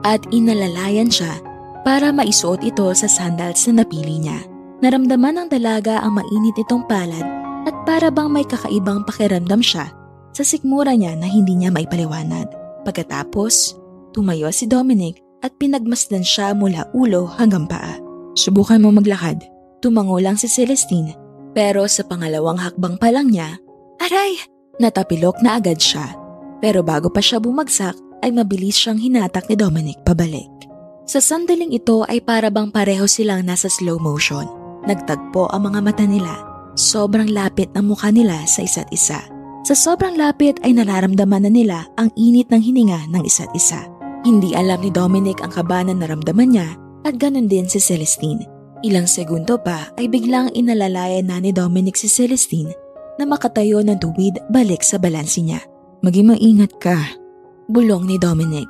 Speaker 1: at inalalayan siya para maisuot ito sa sandals na napili niya. Naramdaman ng dalaga ang mainit nitong palad at para bang may kakaibang pakiramdam siya sa sikmura niya na hindi niya maipaliwanag. Pagkatapos, tumayo si Dominic at pinagmasdan siya mula ulo hanggang paa. "Subukan mo maglakad." Tumango lang si Celestine, pero sa pangalawang hakbang pa lang niya, "Aray!" Natapilok na agad siya. Pero bago pa siya bumagsak, ay mabilis siyang hinatak ni Dominic pabalik. Sa sandaling ito ay para bang pareho silang nasa slow motion. Nagtagpo ang mga mata nila. Sobrang lapit ng mukha nila sa isa't isa. Sa sobrang lapit ay nararamdaman na nila ang init ng hininga ng isa't isa. Hindi alam ni Dominic ang kaba na naramdaman niya at ganun din si Celestine. Ilang segundo pa ay biglang inalalayan na ni Dominic si Celestine na makatayo ng tuwid balik sa balansi niya.
Speaker 2: Maging maingat ka.
Speaker 1: Bulong ni Dominic.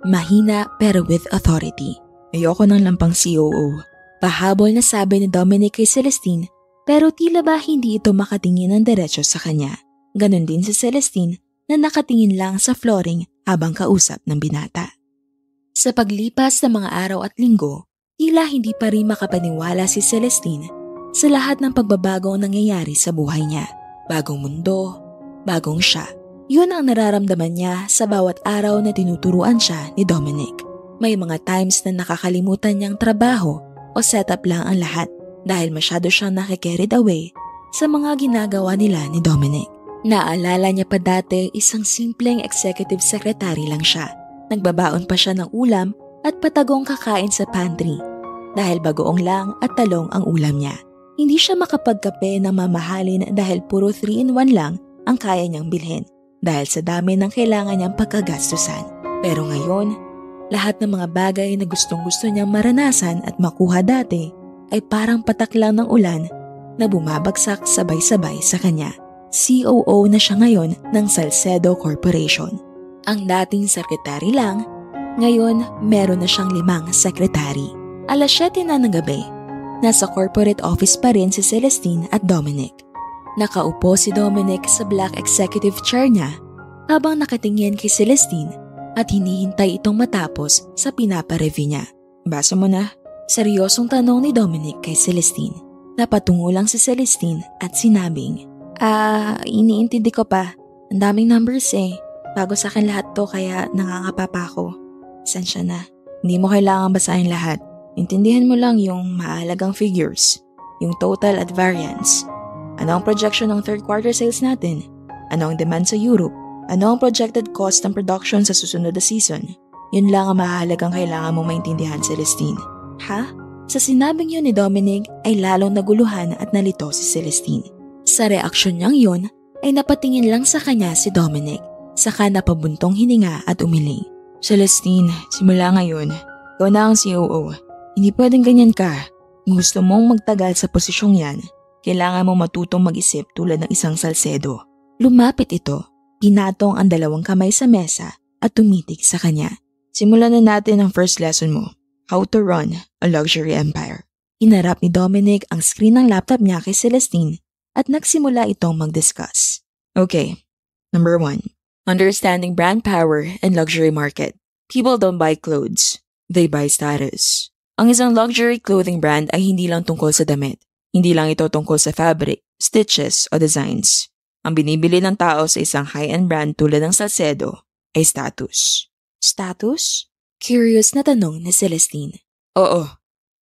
Speaker 1: Mahina pero with authority.
Speaker 2: Ayoko ng lampang COO.
Speaker 1: Pahabol na sabi ni Dominic kay Celestine pero tila ba hindi ito makatingin ng diretsyo sa kanya. Ganon din si Celestine na nakatingin lang sa flooring habang kausap ng binata. Sa paglipas ng mga araw at linggo, tila hindi pa rin makapaniwala si Celestine sa lahat ng pagbabagong nangyayari sa buhay niya. Bagong mundo, bagong siya. Yun ang nararamdaman niya sa bawat araw na tinuturuan siya ni Dominic. May mga times na nakakalimutan niyang trabaho o setup lang ang lahat dahil masyado siyang nakikarried away sa mga ginagawa nila ni Dominic. Naalala niya pa dati isang simpleng executive secretary lang siya. Nagbabaon pa siya ng ulam at patagong kakain sa pantry dahil bagoong lang at talong ang ulam niya. Hindi siya makapagkape ng mamahalin dahil puro 3-in-1 lang ang kaya niyang bilhin dahil sa dami ng kailangan niyang pagkagastusan. Pero ngayon, lahat ng mga bagay na gustong-gusto niyang maranasan at makuha dati ay parang patak lang ng ulan na bumabagsak sabay-sabay sa kanya. COO na siya ngayon ng Salcedo Corporation. Ang dating sekretary lang, ngayon meron na siyang 5 sekretary. 7:00 na ng gabi, nasa corporate office pa rin si Celestine at Dominic. Nakaupo si Dominic sa black executive chair niya habang nakatingin kay Celestine at hinihintay itong matapos sa pinapa-review niya.
Speaker 2: Basa mo na?
Speaker 1: Seryosong tanong ni Dominic kay Celestine. Napatungo lang si Celestine at sinabing, iniintindi ko pa. Ang daming numbers eh. Bago sa akin lahat to kaya nangangapa pa ako. Sensya na.
Speaker 2: Hindi mo kailangan basahin lahat. Intindihan mo lang yung mahalagang figures, yung total at variance. Ano ang projection ng third quarter sales natin? Ano ang demand sa Europe? Ano ang projected cost ng production sa susunod na season? Yun lang ang mahalagang kailangan mong maintindihan, Celestine.
Speaker 1: Ha? Sa sinabing yun ni Dominic ay lalong naguluhan at nalito si Celestine. Sa reaksyon niyang yun ay napatingin lang sa kanya si Dominic. Saka napabuntong hininga at umiling.
Speaker 2: Celestine, simula ngayon, ikaw na ang COO. Hindi pwedeng ganyan ka. Kung gusto mong magtagal sa posisyong yan, kailangan mo matutong mag-isip tulad ng isang Salcedo.
Speaker 1: Lumapit ito, pinatong ang 2 kamay sa mesa at tumitig sa kanya.
Speaker 2: Simulan na natin ang first lesson mo, how to run a luxury empire.
Speaker 1: Hinarap ni Dominic ang screen ng laptop niya kay Celestine at nagsimula itong mag-discuss.
Speaker 2: Okay, number 1. Understanding brand power and luxury market. People don't buy clothes, they buy status. Ang isang luxury clothing brand ay hindi lang tungkol sa damit. Hindi lang ito tungkol sa fabric, stitches o designs. Ang binibili ng tao sa isang high-end brand tulad ng Salcedo ay status.
Speaker 1: Status? Curious na tanong ni Celestine.
Speaker 2: Oo.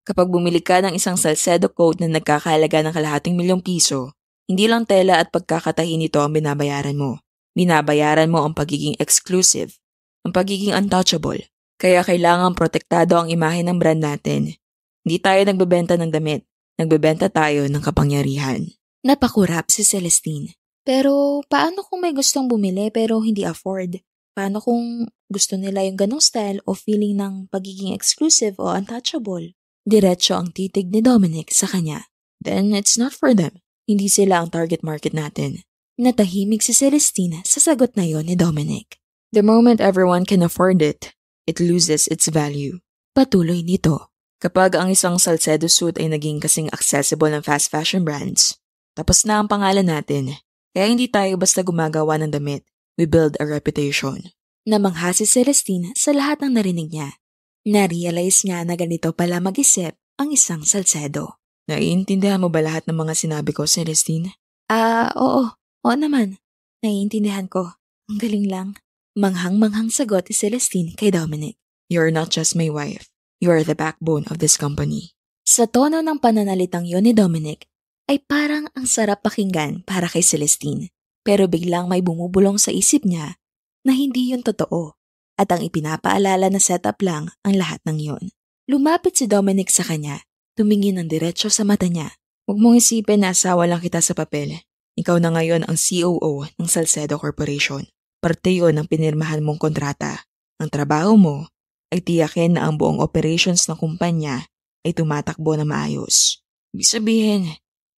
Speaker 2: Kapag bumili ka ng isang Salcedo coat na nagkakahalaga ng ₱250,000, hindi lang tela at pagkakatahi nito ang binabayaran mo. Binabayaran mo ang pagiging exclusive, ang pagiging untouchable. Kaya kailangan protektado ang imahe ng brand natin. Hindi tayo nagbebenta ng damit, nagbebenta tayo ng kapangyarihan.
Speaker 1: Napakurap si Celestine. Pero paano kung may gustong bumili pero hindi afford? Paano kung gusto nila yung ganong style o feeling ng pagiging exclusive o untouchable? Diretso ang titig ni Dominic sa kanya.
Speaker 2: Then it's not for them. Hindi sila ang target market natin.
Speaker 1: Natahimik si Celestine sa sagot na yon ni Dominic.
Speaker 2: The moment everyone can afford it, it loses its value.
Speaker 1: Patuloy nito.
Speaker 2: Kapag ang isang Salcedo suit ay naging kasing accessible ng fast fashion brands, tapos na ang pangalan natin. Kaya hindi tayo basta gumagawa ng damit. We build a reputation.
Speaker 1: Namangha si Celestine sa lahat ng narinig niya. Na-realize niya na ganito pala mag-isip ang isang Salcedo.
Speaker 2: Naiintindihan mo ba lahat ng mga sinabi ko, Celestine?
Speaker 1: Oo. Oo naman. Naiintindihan ko. Ang galing lang. Manghang-manghang sagot ni Celestine kay Dominic.
Speaker 2: You're not just my wife. You are the backbone of this company.
Speaker 1: Sa tono ng pananalitang yon ni Dominic, ay parang ang sarap pakinggan para kay Celestine. Pero biglang may bumubulong sa isip niya na hindi yun totoo at ang ipinapaalala na setup lang ang lahat ng yon. Lumapit si Dominic sa kanya, tumingin ng diretsyo sa mata niya.
Speaker 2: Huwag mong isipin na asawa lang kita sa papel. Ikaw na ngayon ang COO ng Salcedo Corporation. Parte yon ng pinirmahan mong kontrata. Ang trabaho mo ay tiyakin na ang buong operations ng kumpanya ay tumatakbo na maayos. Ibig sabihin,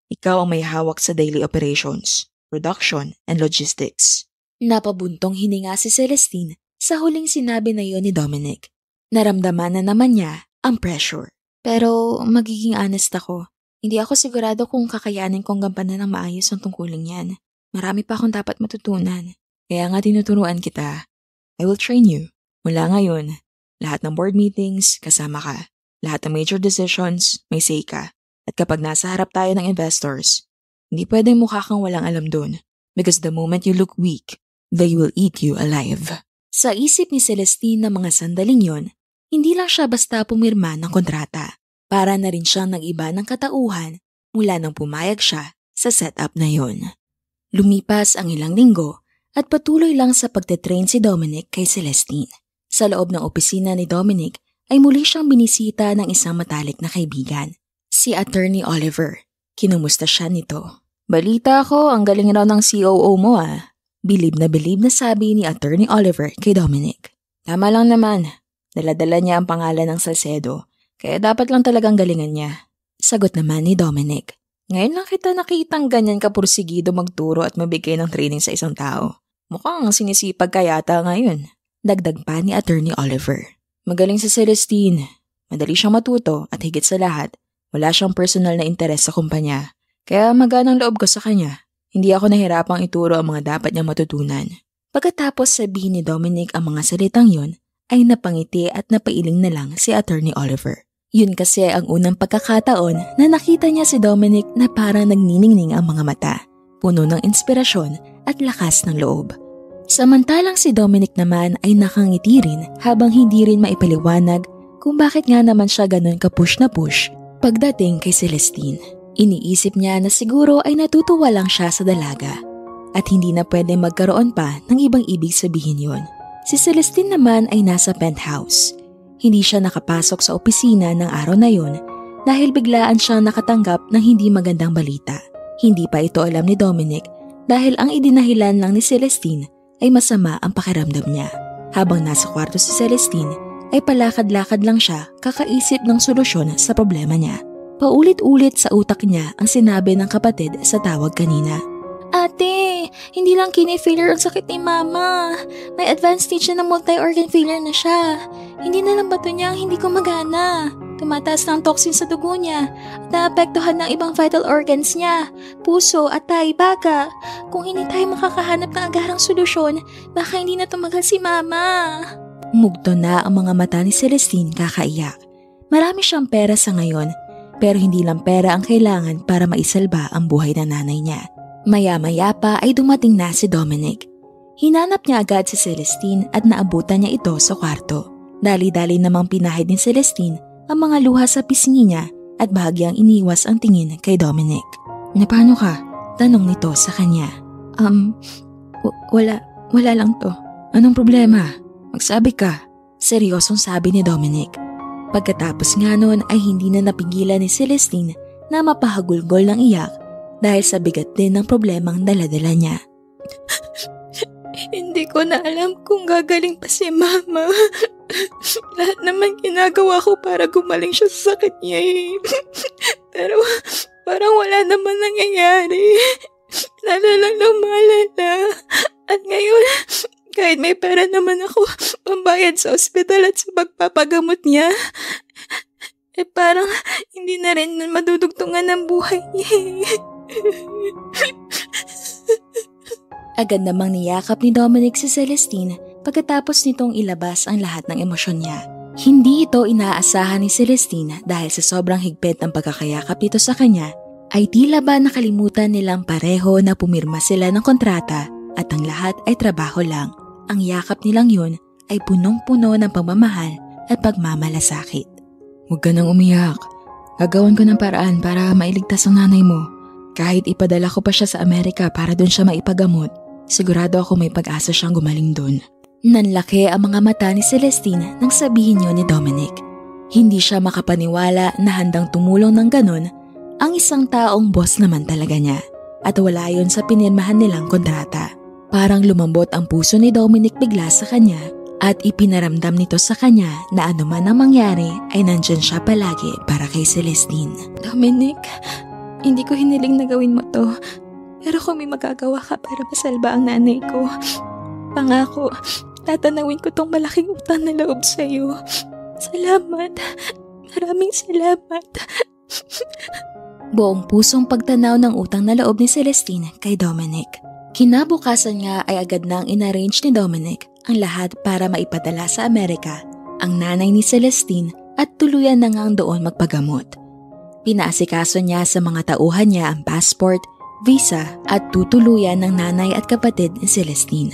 Speaker 2: ikaw ang may hawak sa daily operations, production, and logistics.
Speaker 1: Napabuntong hininga si Celestine sa huling sinabi na yon ni Dominic. Naramdaman na naman niya ang pressure. Pero magiging honest ako. Hindi ako sigurado kung kakayanin kong gampanan ng maayos ang tungkuling yan. Marami pa akong dapat matutunan. Kaya nga tinuturuan kita. I will train you. Mula ngayon, lahat ng board meetings, kasama ka. Lahat ng major decisions, may say ka. At kapag nasa harap tayo ng investors, hindi pwedeng mukha kang walang alam dun. Because the moment you look weak, they will eat you alive. Sa isip ni Celestine na mga sandaling yon, hindi lang siya basta pumirma ng kontrata. Para na rin siyang nag-iba ng katauhan mula nang pumayag siya sa setup na yon. Lumipas ang ilang linggo at patuloy lang sa pagte-train si Dominic kay Celestine. Sa loob ng opisina ni Dominic ay muli siyang binisita ng isang matalik na kaibigan, si Attorney Oliver. Kinumusta siya nito. Balita ko, ang galing raw ng COO mo ah. Bilib na sabi ni Attorney Oliver kay Dominic. Tama lang naman. Dala-dala niya ang pangalan ng Salcedo, kaya dapat lang talagang galingan niya. Sagot naman ni Dominic. Ngayon lang kita nakitang ganyan ka pursigido magturo at mabigay ng training sa isang tao. Mukhang sinisipag ka yata ngayon. Dagdag pa ni Attorney Oliver. Magaling si Celestine. Madali siyang matuto at higit sa lahat, wala siyang personal na interes sa kumpanya. Kaya maganang loob ko sa kanya. Hindi ako nahirapang ituro ang mga dapat niyang matutunan. Pagkatapos sabihin ni Dominic ang mga salitang yon, ay napangiti at napailing na lang si Attorney Oliver. Yun kasi ang unang pagkakataon na nakita niya si Dominic na parang nagniningning ang mga mata, puno ng inspirasyon at lakas ng loob. Samantalang si Dominic naman ay nakangiti rin habang hindi rin maipaliwanag kung bakit nga naman siya ganun ka-push na push pagdating kay Celestine. Iniisip niya na siguro ay natutuwa lang siya sa dalaga at hindi na pwede magkaroon pa ng ibang ibig sabihin yon. Si Celestine naman ay nasa penthouse. Hindi siya nakapasok sa opisina ng araw na yon dahil biglaan siyang nakatanggap ng hindi magandang balita. Hindi pa ito alam ni Dominic dahil ang idinahilan lang ni Celestine ay masama ang pakiramdam niya. Habang nasa kwarto si Celestine ay palakad-lakad lang siya kakaisip ng solusyon sa problema niya. Paulit-ulit sa utak niya ang sinabi ng kapatid sa tawag kanina. Ate, hindi lang kidney failure ang sakit ni Mama. May advanced stage na multi-organ failure na siya. Hindi na lang bato niya ang hindi gumagana. Tumataas na ang toxin sa dugo niya at naapektuhan ng ibang vital organs niya, puso at baga. Kung hindi tayo makakahanap ng agarang solusyon, baka hindi na tumagal si Mama. Mugto na ang mga mata ni Celestine kakaiyak. Marami siyang pera sa ngayon, pero hindi lang pera ang kailangan para maisalba ang buhay ng nanay niya. Maya-maya pa ay dumating na si Dominic. Hinanap niya agad si Celestine at naabutan niya ito sa kwarto. Dali-dali namang pinahid ni Celestine ang mga luha sa pisngi niya at bahagyang iniwas ang tingin kay Dominic. Napano ka? Tanong nito sa kanya. Wala lang to. Anong problema? Magsabi ka. Seryosong sabi ni Dominic. Pagkatapos nga nun ay hindi na napigilan ni Celestine na mapahagulgol ng iyak dahil sa bigat din ng problemang daladala niya. Hindi ko na alam kung gagaling pa si Mama. Lahat naman ginagawa ko para gumaling siya sa sakit niya eh. Pero parang wala naman nangyayari. Lalo lang lumalala. At ngayon, kahit may pera naman ako pambayad sa ospital at sa pagpapagamot niya, parang hindi na rin madudugtungan ng buhay niya. Agad namang niyakap ni Dominic si Celestine pagkatapos nitong ilabas ang lahat ng emosyon niya. Hindi ito inaasahan ni Celestine dahil sa sobrang higpit ng pagkakayakap nito sa kanya, ay tila ba nakalimutan nilang pareho na pumirma sila ng kontrata at ang lahat ay trabaho lang. Ang yakap nilang yun ay punong-puno ng pagmamahal at pagmamalasakit. Huwag ka nang umiyak. Gagawan ko ng paraan para mailigtas ang nanay mo. Kahit ipadala ko pa siya sa Amerika para doon siya maipagamot, sigurado ako may pag-asa siyang gumaling doon. Nanlaki ang mga mata ni Celestine nang sabihin yun ni Dominic. Hindi siya makapaniwala na handang tumulong ng ganon ang isang taong boss naman talaga niya at wala yun sa pinirmahan nilang kontrata. Parang lumambot ang puso ni Dominic bigla sa kanya at ipinaramdam nito sa kanya na anuman ang mangyari ay nandyan siya palagi para kay Celestine. Dominic, hindi ko hiniling na gawin mo to, pero kung may magagawa ka para masalba ang nanay ko,
Speaker 3: Pangako, tatanawin ko tong malaking utang na loob sa'yo. Salamat. Maraming salamat.
Speaker 1: Buong pusong pagtanaw ng utang na loob ni Celestine kay Dominic. Kinabukasan nga ay agad nang inarrange ni Dominic ang lahat para maipadala sa Amerika ang nanay ni Celestine at tuluyan na ngang doon magpagamot. Pinaasikaso niya sa mga tauhan niya ang passport, visa at tutuluyan ng nanay at kapatid ni Celestine.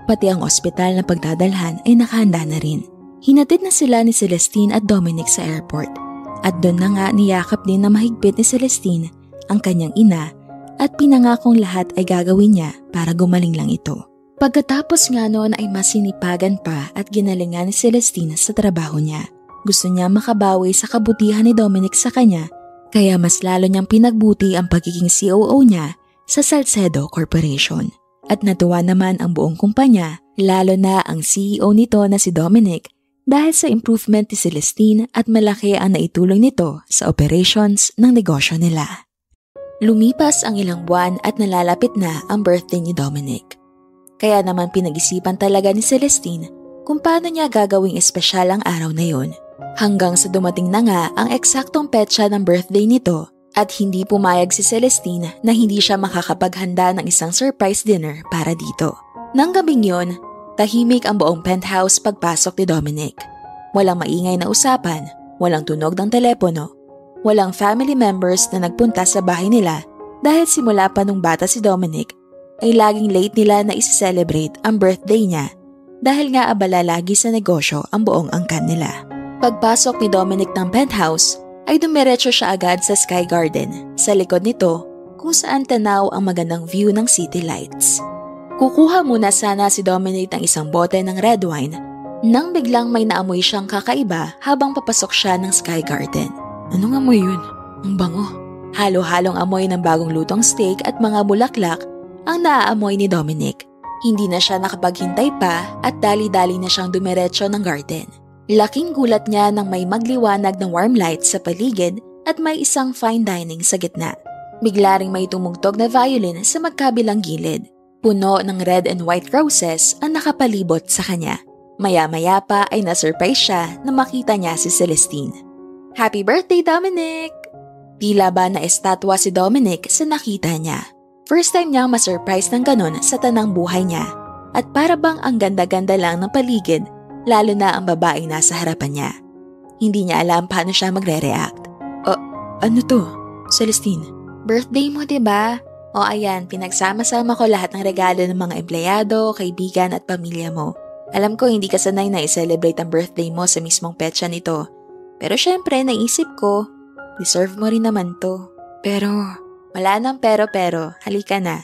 Speaker 1: Pati ang ospital na pagdadalhan ay nakahanda na rin. Hinatid na sila ni Celestine at Dominic sa airport at doon na nga niyakap din na mahigpit ni Celestine ang kanyang ina at pinangakong lahat ay gagawin niya para gumaling lang ito. Pagkatapos nga noon ay mas sinipagan pa at ginalingan ni Celestine sa trabaho niya. Gusto niya makabawi sa kabutihan ni Dominic sa kanya kaya mas lalo niyang pinagbuti ang pagiging COO niya sa Salcedo Corporation. At natuwa naman ang buong kumpanya, lalo na ang CEO nito na si Dominic dahil sa improvement ni Celestine at malaki ang naitulong nito sa operations ng negosyo nila. Lumipas ang ilang buwan at nalalapit na ang birthday ni Dominic. Kaya naman pinag-isipan talaga ni Celestine kung paano niya gagawing espesyal ang araw na yon. Hanggang sa dumating na nga ang eksaktong petsa ng birthday nito at hindi pumayag si Celestine na hindi siya makakapaghanda ng isang surprise dinner para dito. Nang gabing yon, tahimik ang buong penthouse pagpasok ni Dominic. Walang maingay na usapan, walang tunog ng telepono, walang family members na nagpunta sa bahay nila dahil simula pa nung bata si Dominic ay laging late nila na isi-celebrate ang birthday niya dahil nga abala lagi sa negosyo ang buong angkan nila. Pagpasok ni Dominic ng penthouse ay dumiretso siya agad sa Sky Garden sa likod nito kung saan tanaw ang magandang view ng city lights. Kukuha muna sana si Dominic ng isang bote ng red wine nang biglang may naamoy siyang kakaiba habang papasok siya ng Sky Garden.
Speaker 2: Anong amoy yun? Ang bango.
Speaker 1: Halo-halong amoy ng bagong lutong steak at mga bulaklak ang naaamoy ni Dominic. Hindi na siya nakapaghintay pa at dali-dali na siyang dumiretso ng garden. Laking gulat niya nang may magliwanag ng warm lights sa paligid at may isang fine dining sa gitna. Bigla ring may tumugtog na violin sa magkabilang gilid. Puno ng red and white roses ang nakapalibot sa kanya. Maya-maya pa ay na-surprise siya na makita niya si Celestine. Happy birthday, Dominic! Tila ba na estatwa si Dominic sa nakita niya. First time niyang ma-surprise ng ganon sa tanang buhay niya. At para bang ang ganda-ganda lang ng paligid, lalo na ang babae nasa harapan niya. Hindi niya alam paano siya magre-react.
Speaker 2: Ano to? Celestine?
Speaker 1: Birthday mo, diba? O ayan, pinagsama-sama ko lahat ng regalo ng mga empleyado, kaibigan at pamilya mo. Alam ko hindi ka sanay na i-celebrate ang birthday mo sa mismong petsa nito. Pero syempre, naisip ko, deserve mo rin naman to.
Speaker 2: Pero,
Speaker 1: wala nang pero, halika na.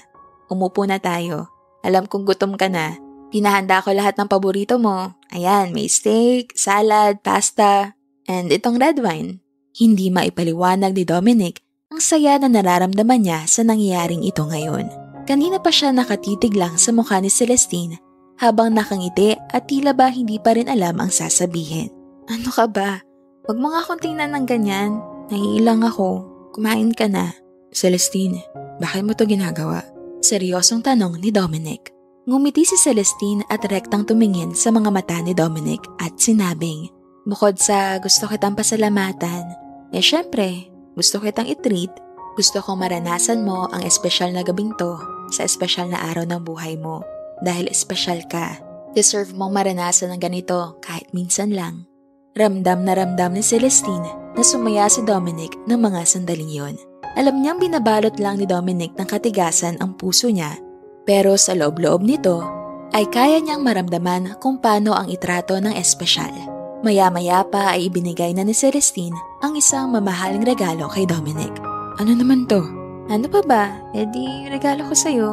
Speaker 1: Umupo na tayo. Alam kong gutom ka na. Pinahanda ko lahat ng paborito mo. Ayan, may steak, salad, pasta, and itong red wine. Hindi maipaliwanag ni Dominic ang saya na nararamdaman niya sa nangyayaring ito ngayon. Kanina pa siya nakatitig lang sa mukha ni Celestine habang nakangiti at tila ba hindi pa rin alam ang sasabihin. Ano ka ba? Huwag mo nga akong tingnan ng ganyan. Naiilang ako. Kumain ka na.
Speaker 2: Celestine, bakit mo to ginagawa?
Speaker 1: Seryosong tanong ni Dominic. Ngumiti si Celestine at rektang tumingin sa mga mata ni Dominic at sinabing, bukod sa gusto kitang pasalamatan, syempre, gusto kitang i-treat, gusto kong maranasan mo ang espesyal na gabing to sa espesyal na araw ng buhay mo. Dahil espesyal ka, deserve mong maranasan ng ganito kahit minsan lang. Ramdam ni Celestine na sumaya si Dominic ng mga sandaling yon. Alam niyang binabalot lang ni Dominic ng katigasan ang puso niya. Pero sa loob-loob nito, ay kaya niyang maramdaman kung paano ang itrato ng espesyal. Maya-maya pa ay ibinigay na ni Celestine ang isang mamahaling regalo kay Dominic.
Speaker 2: Ano naman to?
Speaker 1: Ano pa ba? Di regalo ko sa'yo.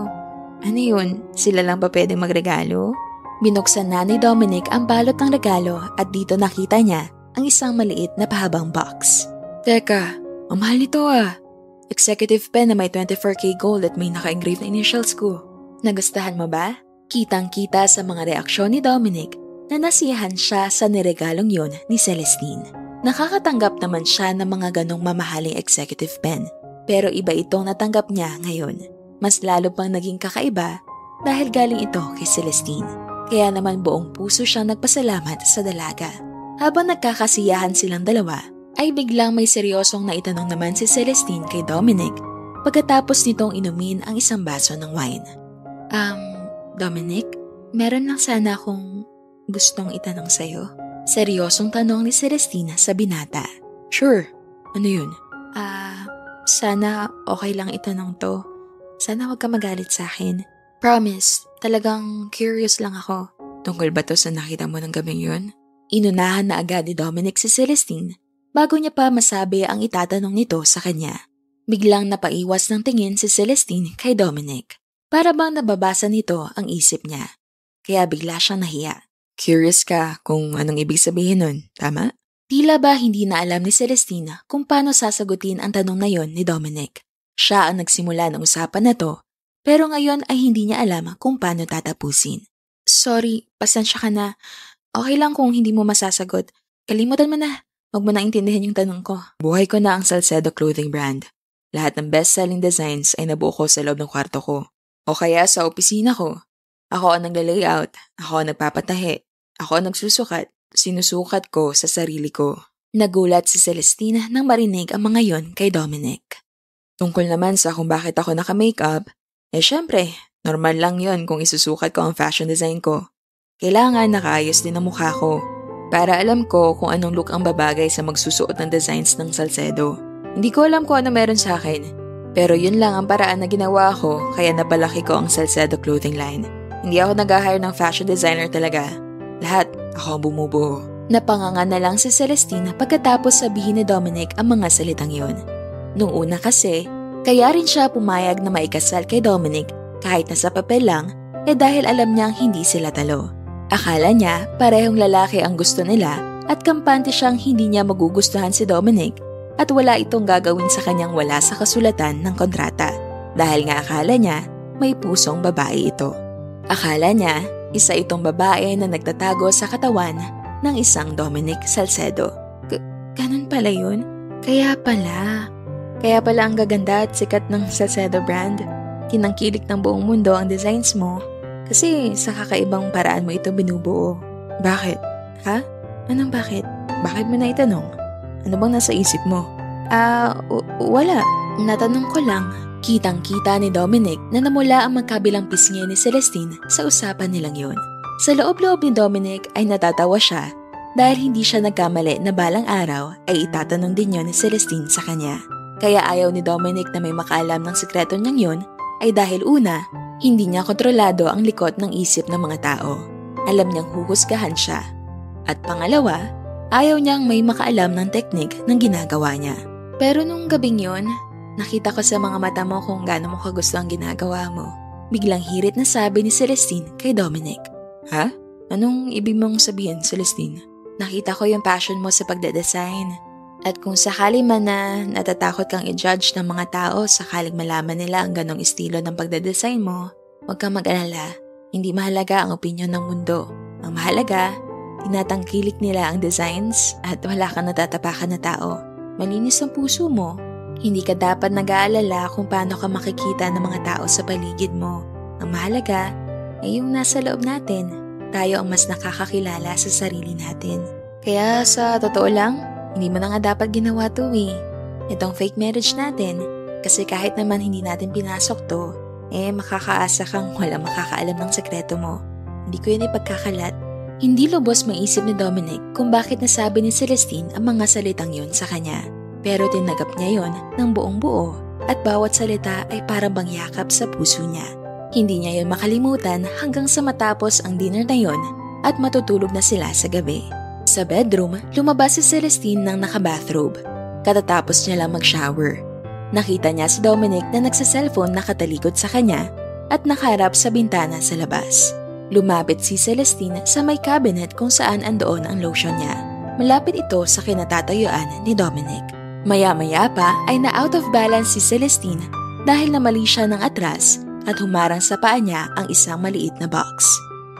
Speaker 1: Ano yun? Sila lang ba pwedeng magregalo? Binuksan na ni Dominic ang balot ng regalo at dito nakita niya ang isang maliit na pahabang box.
Speaker 2: Teka, ang mahal nito ah.
Speaker 1: Executive pen na may 24K gold at may naka-engrave na initials ko. Nagustuhan mo ba? Kitang-kita sa mga reaksyon ni Dominic na nasiyahan siya sa niregalong yon ni Celestine. Nakakatanggap naman siya ng mga ganong mamahaling executive pen. Pero iba itong natanggap niya ngayon. Mas lalo pang naging kakaiba dahil galing ito kay Celestine. Kaya naman buong puso siyang nagpasalamat sa dalaga. Habang nagkakasiyahan silang dalawa, ay biglang may seryosong naitanong naman si Celestine kay Dominic pagkatapos nitong inumin ang isang baso ng wine. Dominic, meron lang sana akong gustong itanong sa'yo. Seryosong tanong ni Celestine sa binata.
Speaker 2: Sure, ano yun?
Speaker 1: Sana okay lang itanong to. Sana huwag ka magalit sa akin. Promise, talagang curious lang ako.
Speaker 2: Tungkol ba to sa nakita mo ng gabing yun?
Speaker 1: Inunahan na agad ni Dominic si Celestine bago niya pa masabi ang itatanong nito sa kanya. Biglang napaiwas ng tingin si Celestine kay Dominic. Para bang nababasa nito ang isip niya. Kaya bigla siyang nahiya.
Speaker 2: Curious ka kung anong ibig sabihin nun, tama?
Speaker 1: Tila ba hindi na alam ni Celestine kung paano sasagutin ang tanong na yon ni Dominic. Siya ang nagsimula ng usapan na to, pero ngayon ay hindi niya alam kung paano tatapusin. Sorry, pasensya ka na. Okay lang kung hindi mo masasagot. Kalimutan mo na. Huwag mo na intindihan yung tanong ko.
Speaker 2: Buhay ko na ang Salcedo clothing brand. Lahat ng best-selling designs ay nabuo ko sa loob ng kwarto ko. O kaya sa opisina ko. Ako ang nagla-layout, ako ang nagpapatahi, ako ang nagsusukat, sinusukat ko sa sarili ko.
Speaker 1: Nagulat si Celestina nang marinig ang mga yon kay Dominic.
Speaker 2: Tungkol naman sa kung bakit ako naka-makeup, syempre, normal lang yon kung isusukat ko ang fashion design ko. Kailangan nakaayos din ang mukha ko para alam ko kung anong look ang babagay sa magsusuot ng designs ng Salcedo. Hindi ko alam kung ano meron sa akin, pero yun lang ang paraan na ginawa ko kaya napalaki ko ang Salcedo clothing line. Hindi ako nag-hire ng fashion designer talaga. Lahat, ako ang bumubuo.
Speaker 1: Napanganga na lang si Celestina pagkatapos sabihin ni Dominic ang mga salitang yon. Nung una kasi, kaya rin siya pumayag na maikasal kay Dominic kahit na sa papel lang, dahil alam niyang hindi sila talo. Akala niya parehong lalaki ang gusto nila at kampante siyang hindi niya magugustuhan si Dominic at wala itong gagawin sa kanyang wala sa kasulatan ng kontrata dahil nga akala niya may pusong babae ito. Akala niya, isa itong babae na nagtatago sa katawan ng isang Dominic Salcedo. Ganun pala yun? Kaya pala ang gaganda at sikat ng Salcedo brand. Kinangkilik ng buong mundo ang designs mo kasi sa kakaibang paraan mo ito binubuo.
Speaker 2: Bakit?
Speaker 1: Ha? Anong bakit?
Speaker 2: Bakit mo na itanong? Ano bang nasa isip mo?
Speaker 1: Wala. Natanong ko lang. Kitang-kita ni Dominic na namula ang magkabilang pisngi ni Celestine sa usapan nilang yun. Sa loob-loob ni Dominic ay natatawa siya dahil hindi siya nagkamali na balang araw ay itatanong din yun ni Celestine sa kanya. Kaya ayaw ni Dominic na may makaalam ng sikreto niyang yun ay dahil una, hindi niya kontrolado ang likot ng isip ng mga tao. Alam niyang huhusgahan siya. At pangalawa, ayaw niyang may makaalam ng teknik ng ginagawa niya. Pero nung gabing yun, nakita ko sa mga mata mo kung gaano mo kagusto ang ginagawa mo. Biglang hirit na sabi ni Celestine kay Dominic.
Speaker 2: Ha? Anong ibig mong sabihin, Celestine?
Speaker 1: Nakita ko yung passion mo sa pagdedesign. At kung sakali man na natatakot kang i-judge ng mga tao sakaling malaman nila ang ganong estilo ng pagdedesign mo, huwag kang mag-alala. Hindi mahalaga ang opinyon ng mundo. Ang mahalaga, tinatangkilik nila ang designs at wala kang natatapakan na tao. Malinis ang puso mo. Hindi ka dapat nag-aalala kung paano ka makikita ng mga tao sa paligid mo. Ang mahalaga ay yung nasa loob natin. Tayo ang mas nakakakilala sa sarili natin. Kaya sa totoo lang, hindi mo na nga dapat ginawa to Itong fake marriage natin. Kasi kahit naman hindi natin pinasok to, makakaasa kang walang makakaalam ng sekreto mo. Hindi ko yun ipagkakalat. Hindi lubos maisip ni Dominic kung bakit nasabi ni Celestine ang mga salitang yun sa kanya. Pero tinagap niya yon ng buong buo at bawat salita ay parang bang yakap sa puso niya. Hindi niya yon makalimutan hanggang sa matapos ang dinner na yon at matutulog na sila sa gabi. Sa bedroom, lumabas si Celestine ng naka-bathrobe. Katatapos niya lang mag-shower. Nakita niya si Dominic na nagsa-cellphone nakatalikod sa kanya at nakaharap sa bintana sa labas. Lumapit si Celestine sa may cabinet kung saan andoon ang lotion niya. Malapit ito sa kinatatayuan ni Dominic. Maya-maya pa ay na-out of balance si Celestine dahil namali siya ng atras at humarang sa paa niya ang isang maliit na box.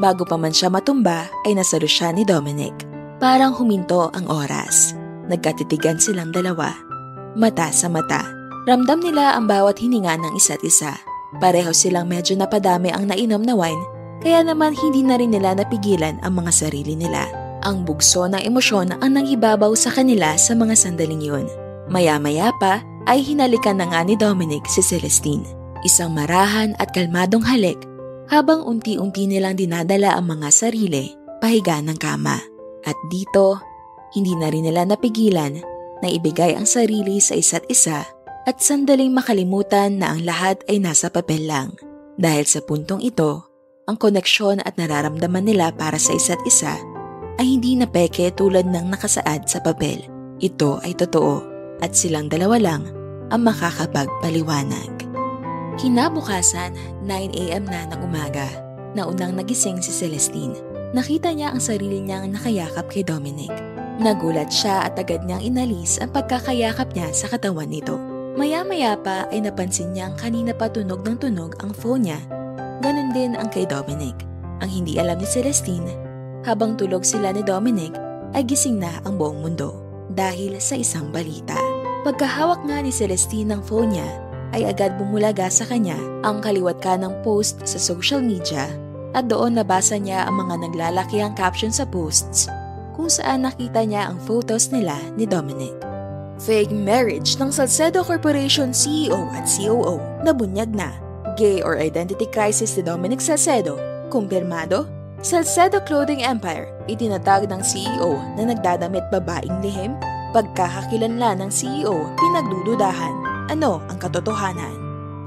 Speaker 1: Bago pa man siya matumba ay nasalo siya ni Dominic. Parang huminto ang oras. Nagkatitigan silang dalawa. Mata sa mata. Ramdam nila ang bawat hininga ng isa't isa. Pareho silang medyo napadami ang nainom na wine, kaya naman hindi na rin nila napigilan ang mga sarili nila. Ang bugso ng emosyon ang nangibabaw sa kanila sa mga sandaling yun. Maya-maya pa ay hinalikan na nga ni Dominic si Celestine. Isang marahan at kalmadong halik habang unti-unti nilang dinadala ang mga sarili pahiga ng kama. At dito, hindi na rin nila napigilan na ibigay ang sarili sa isa't isa at sandaling makalimutan na ang lahat ay nasa papel lang. Dahil sa puntong ito, ang koneksyon at nararamdaman nila para sa isa't isa ay hindi na peke tulad ng nakasaad sa papel. Ito ay totoo at silang dalawa lang ang makakapagpaliwanag. Kinabukasan, 9 a.m. na ng umaga, naunang nagising si Celestine. Nakita niya ang sarili niyang nakayakap kay Dominic. Nagulat siya at agad niyang inalis ang pagkakayakap niya sa katawan nito. Maya-maya pa ay napansin niyang kanina pa tunog ng tunog ang phone niya. Ganon din ang kay Dominic. Ang hindi alam ni Celestine, habang tulog sila ni Dominic, ay gising na ang buong mundo dahil sa isang balita. Pagkahawak nga ni Celestine ng phone niya, ay agad bumulaga sa kanya ang kaliwat kanang post sa social media at doon nabasa niya ang mga naglalakihang caption sa posts kung saan nakita niya ang photos nila ni Dominic. Fake marriage ng Salcedo Corporation CEO at COO nabunyag na. Gay or identity crisis ni Dominic Salcedo, kumpirmado. Salcedo Clothing Empire, itinatag ng CEO na nagdadamit babaeng lihim. Pagkakakilanlan ng CEO, pinagdududahan. Ano ang katotohanan?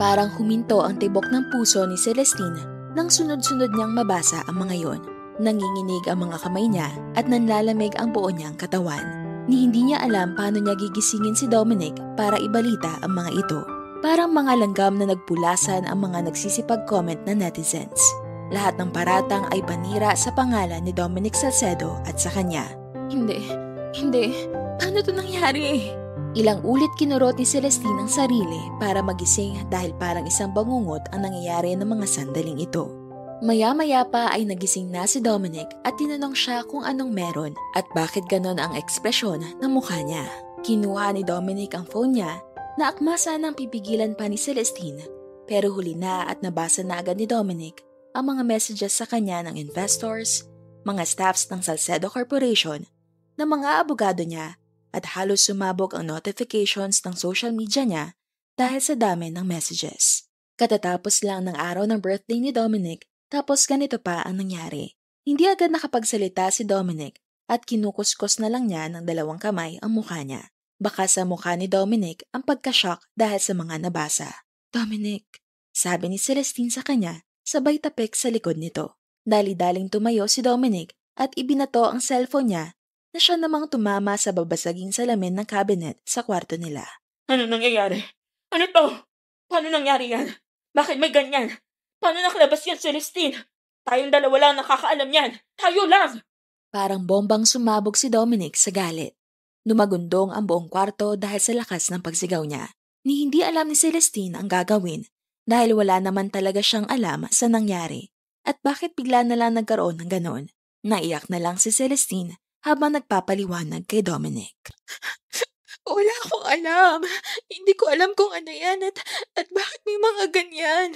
Speaker 1: Parang huminto ang tibok ng puso ni Celestine nang sunod-sunod niyang mabasa ang mga yon. Nanginginig ang mga kamay niya at nanlalamig ang buo niyang katawan. Ni hindi niya alam paano niya gigisingin si Dominic para ibalita ang mga ito. Parang mga langgam na nagpulasan ang mga nagsisipag-comment na netizens. Lahat ng paratang ay panira sa pangalan ni Dominic Salcedo at sa kanya.
Speaker 3: Hindi. Paano to nangyari?
Speaker 1: Ilang ulit kinurot ni Celestine ang sarili para magising dahil parang isang bangungot ang nangyayari ng mga sandaling ito. Maya-maya pa ay nagising na si Dominic at tinanong siya kung anong meron at bakit ganon ang ekspresyon ng mukha niya. Kinuha ni Dominic ang phone niya na akma sanang pipigilan pa ni Celestine pero huli na at nabasa na agad ni Dominic ang mga messages sa kanya ng investors, mga staffs ng Salcedo Corporation, ng mga abogado niya at halos sumabog ang notifications ng social media niya dahil sa dami ng messages. Katatapos lang ng araw ng birthday ni Dominic, tapos ganito pa ang nangyari. Hindi agad nakapagsalita si Dominic at kinukuskos na lang niya ng dalawang kamay ang mukha niya. Baka sa mukha ni Dominic ang pagka-shock dahil sa mga nabasa. Dominic, sabi ni Celestine sa kanya, sabay tapik sa likod nito. Dali-daling tumayo si Dominic at ibinato ang cellphone niya na siya namang tumama sa babasaging salamin ng cabinet sa kwarto nila.
Speaker 3: Ano nangyayari? Ano to? Paano nangyari yan? Bakit may ganyan? Paano nakalabas yan, Celestine? Tayong dalawa lang nakakaalam yan. Tayo lang!
Speaker 1: Parang bombang sumabog si Dominic sa galit. Lumagundong ang buong kwarto dahil sa lakas ng pagsigaw niya. Ni hindi alam ni Celestine ang gagawin dahil wala naman talaga siyang alam sa nangyari at bakit bigla na lang nagkaroon ng ganon. Naiyak na lang si Celestine habang nagpapaliwanag kay Dominic.
Speaker 3: Wala akong alam. Hindi ko alam kung ano yan at bakit may mga ganyan.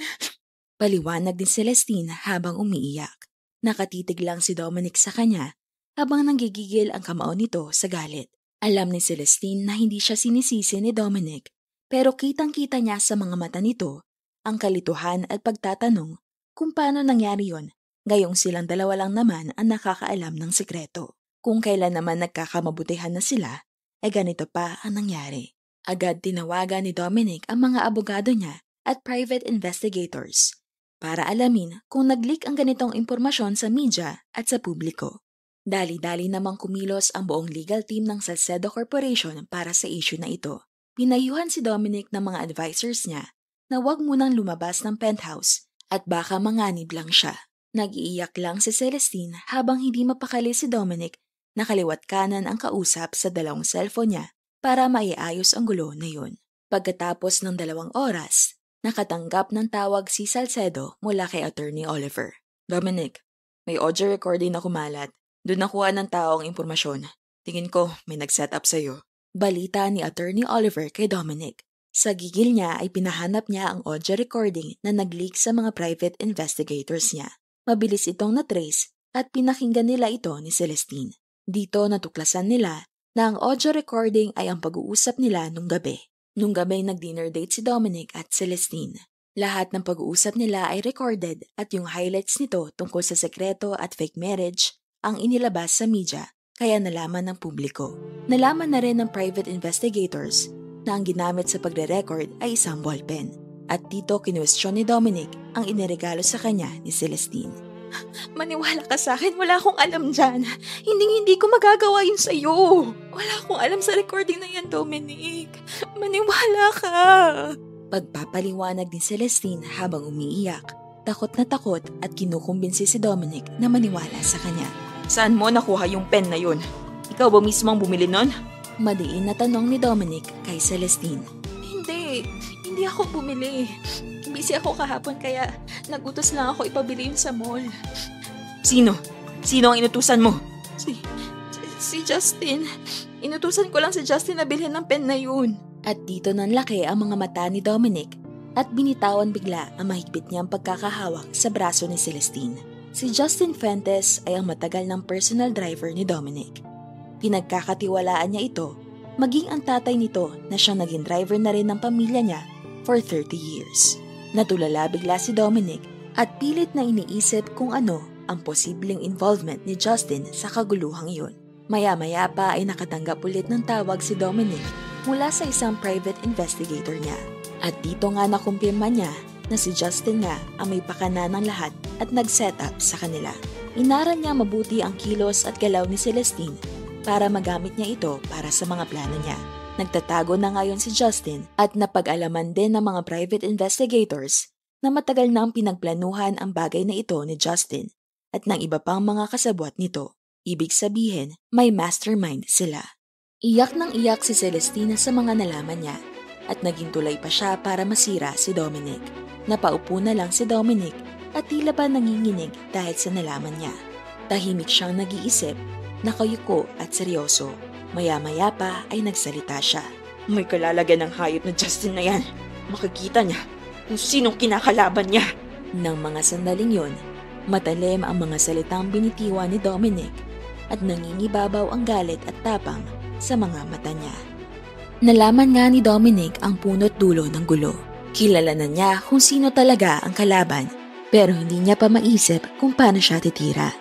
Speaker 1: Paliwanag din Celestine habang umiiyak. Nakatitig lang si Dominic sa kanya habang nanggigigil ang kamao nito sa galit. Alam ni Celestine na hindi siya sinisisi ni Dominic pero kitang-kita niya sa mga mata nito ang kalituhan at pagtatanong kung paano nangyari yon. Gayong silang dalawa lang naman ang nakakaalam ng sikreto. Kung kailan naman nagkakamabutihan na sila, ay ganito pa ang nangyari. Agad tinawagan ni Dominic ang mga abogado niya at private investigators para alamin kung nag-leak ang ganitong impormasyon sa media at sa publiko. Dali-dali namang kumilos ang buong legal team ng Salcedo Corporation para sa issue na ito. Pinayuhan si Dominic ng mga advisors niya na huwag munang lumabas ng penthouse at baka manganib lang siya. Nag-iiyak lang si Celestine habang hindi mapakali si Dominic na kaliwat kanan ang kausap sa dalawang cellphone niya para maiayos ang gulo na yun. Pagkatapos ng 2 oras, nakatanggap ng tawag si Salcedo mula kay Attorney Oliver. Dominic, may audio recording na kumalat. Doon nakuha ng taong impormasyon. Tingin ko may nag-set up sa'yo. Balita ni Attorney Oliver kay Dominic. Sa gigil niya ay pinahanap niya ang audio recording na nag-leak sa mga private investigators niya. Mabilis itong na-trace at pinakinggan nila ito ni Celestine. Dito natuklasan nila na ang audio recording ay ang pag-uusap nila nung gabi. Nung gabi nag-dinner date si Dominic at Celestine. Lahat ng pag-uusap nila ay recorded at yung highlights nito tungkol sa sekreto at fake marriage ang inilabas sa media kaya nalaman ng publiko. Nalaman na rin ng private investigators na ang ginamit sa pagre-record ay isang ballpen. At dito kinwestiyon ni Dominic ang iniregalo sa kanya ni Celestine. Maniwala ka sa akin, wala akong alam dyan. Hindi ko magagawa yun sa'yo. Wala akong alam sa recording na yan, Dominic. Maniwala ka. Pagpapaliwanag ni Celestine habang umiiyak. Takot na takot at kinukumbinsi si Dominic na maniwala sa kanya.
Speaker 2: Saan mo nakuha yung pen na yun? Ikaw ba mismo ang bumili nun?
Speaker 1: Madiin na tanong ni Dominic kay Celestine. Hindi ako bumili. Busy ako kahapon kaya nagutos lang ako ipabili yun sa mall.
Speaker 2: Sino? Sino ang inutusan mo?
Speaker 1: Si Justin. Inutusan ko lang si Justin na bilhin ng pen na yun. At dito nanlaki ang mga mata ni Dominic at binitawan bigla ang mahigpit niyang pagkakahawak sa braso ni Celestine. Si Justin Fuentes ay ang matagal ng personal driver ni Dominic. Pinagkakatiwalaan niya ito, maging ang tatay nito na siyang naging driver na rin ng pamilya niya for 30 years. Natulala bigla si Dominic at pilit na iniisip kung ano ang posibleng involvement ni Justin sa kaguluhang iyon. Maya-maya pa ay nakatanggap ulit ng tawag si Dominic mula sa isang private investigator niya. At dito nga nakumpirma niya na si Justin nga ang may pakana ng lahat at nag-set up sa kanila. Inaral niya mabuti ang kilos at galaw ni Celestine para magamit niya ito para sa mga plano niya. Nagtatago na ngayon si Justin at napag-alaman din ng mga private investigators na matagal na ang pinagplanuhan ang bagay na ito ni Justin at ng iba pang mga kasabwat nito. Ibig sabihin, may mastermind sila. Iyak nang iyak si Celestina sa mga nalaman niya at naging tulay pa siya para masira si Dominic. Napaupo na lang si Dominic at tila ba nanginginig dahil sa nalaman niya. Tahimik siyang nag-iisip, nakayuko at seryoso. Maya-maya pa ay nagsalita siya.
Speaker 2: May kalalagyan ng hayop na Justin na yan. Makikita niya kung sinong kinakalaban niya.
Speaker 1: Nang mga sandaling yon, matalim ang mga salitang binitiwan ni Dominic at nangingibabaw ang galit at tapang sa mga mata niya. Nalaman nga ni Dominic ang punot dulo ng gulo. Kilala na niya kung sino talaga ang kalaban pero hindi niya pa maisip kung paano siya titira.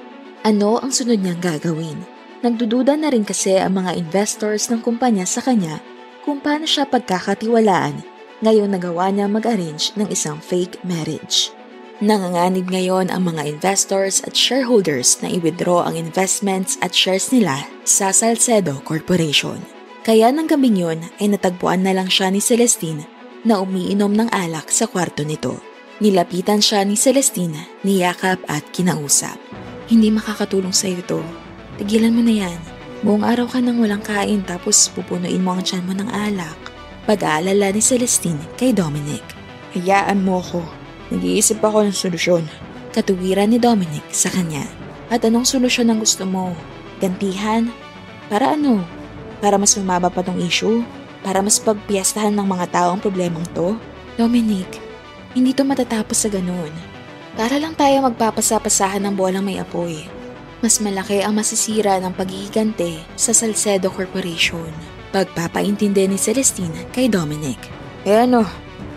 Speaker 1: Ano ang sunod niyang gagawin? Nagdududa na rin kasi ang mga investors ng kumpanya sa kanya kung paano siya pagkakatiwalaan ngayong nagawa niya mag-arrange ng isang fake marriage. Nanganganib ngayon ang mga investors at shareholders na i-withdraw ang investments at shares nila sa Salcedo Corporation. Kaya ng gabing yun ay natagpuan na lang siya ni Celestine na umiinom ng alak sa kwarto nito. Nilapitan siya ni Celestine, niyakap at kinausap. Hindi makakatulong sa'yo to. Tigilan mo na yan. Buong araw ka nang walang kain tapos pupunuin mo ang tiyan mo ng alak. Pag-aalala ni Celestine kay Dominic.
Speaker 2: Hayaan mo ko. Nag-iisip ako ng solusyon.
Speaker 1: Katuwiran ni Dominic sa kanya. At anong solusyon ang gusto mo? Gantihan? Para ano? Para mas lumaba pa tong issue? Para mas pagpiyastahan ng mga tao ang problemang to? Dominic, hindi to matatapos sa ganun. Para lang tayo magpapasapasahan ng bolang may apoy. Mas malaki ang masisira ng pagigigante sa Salcedo Corporation. Pagpapaintindi ni Celestine kay Dominic.
Speaker 2: Ano?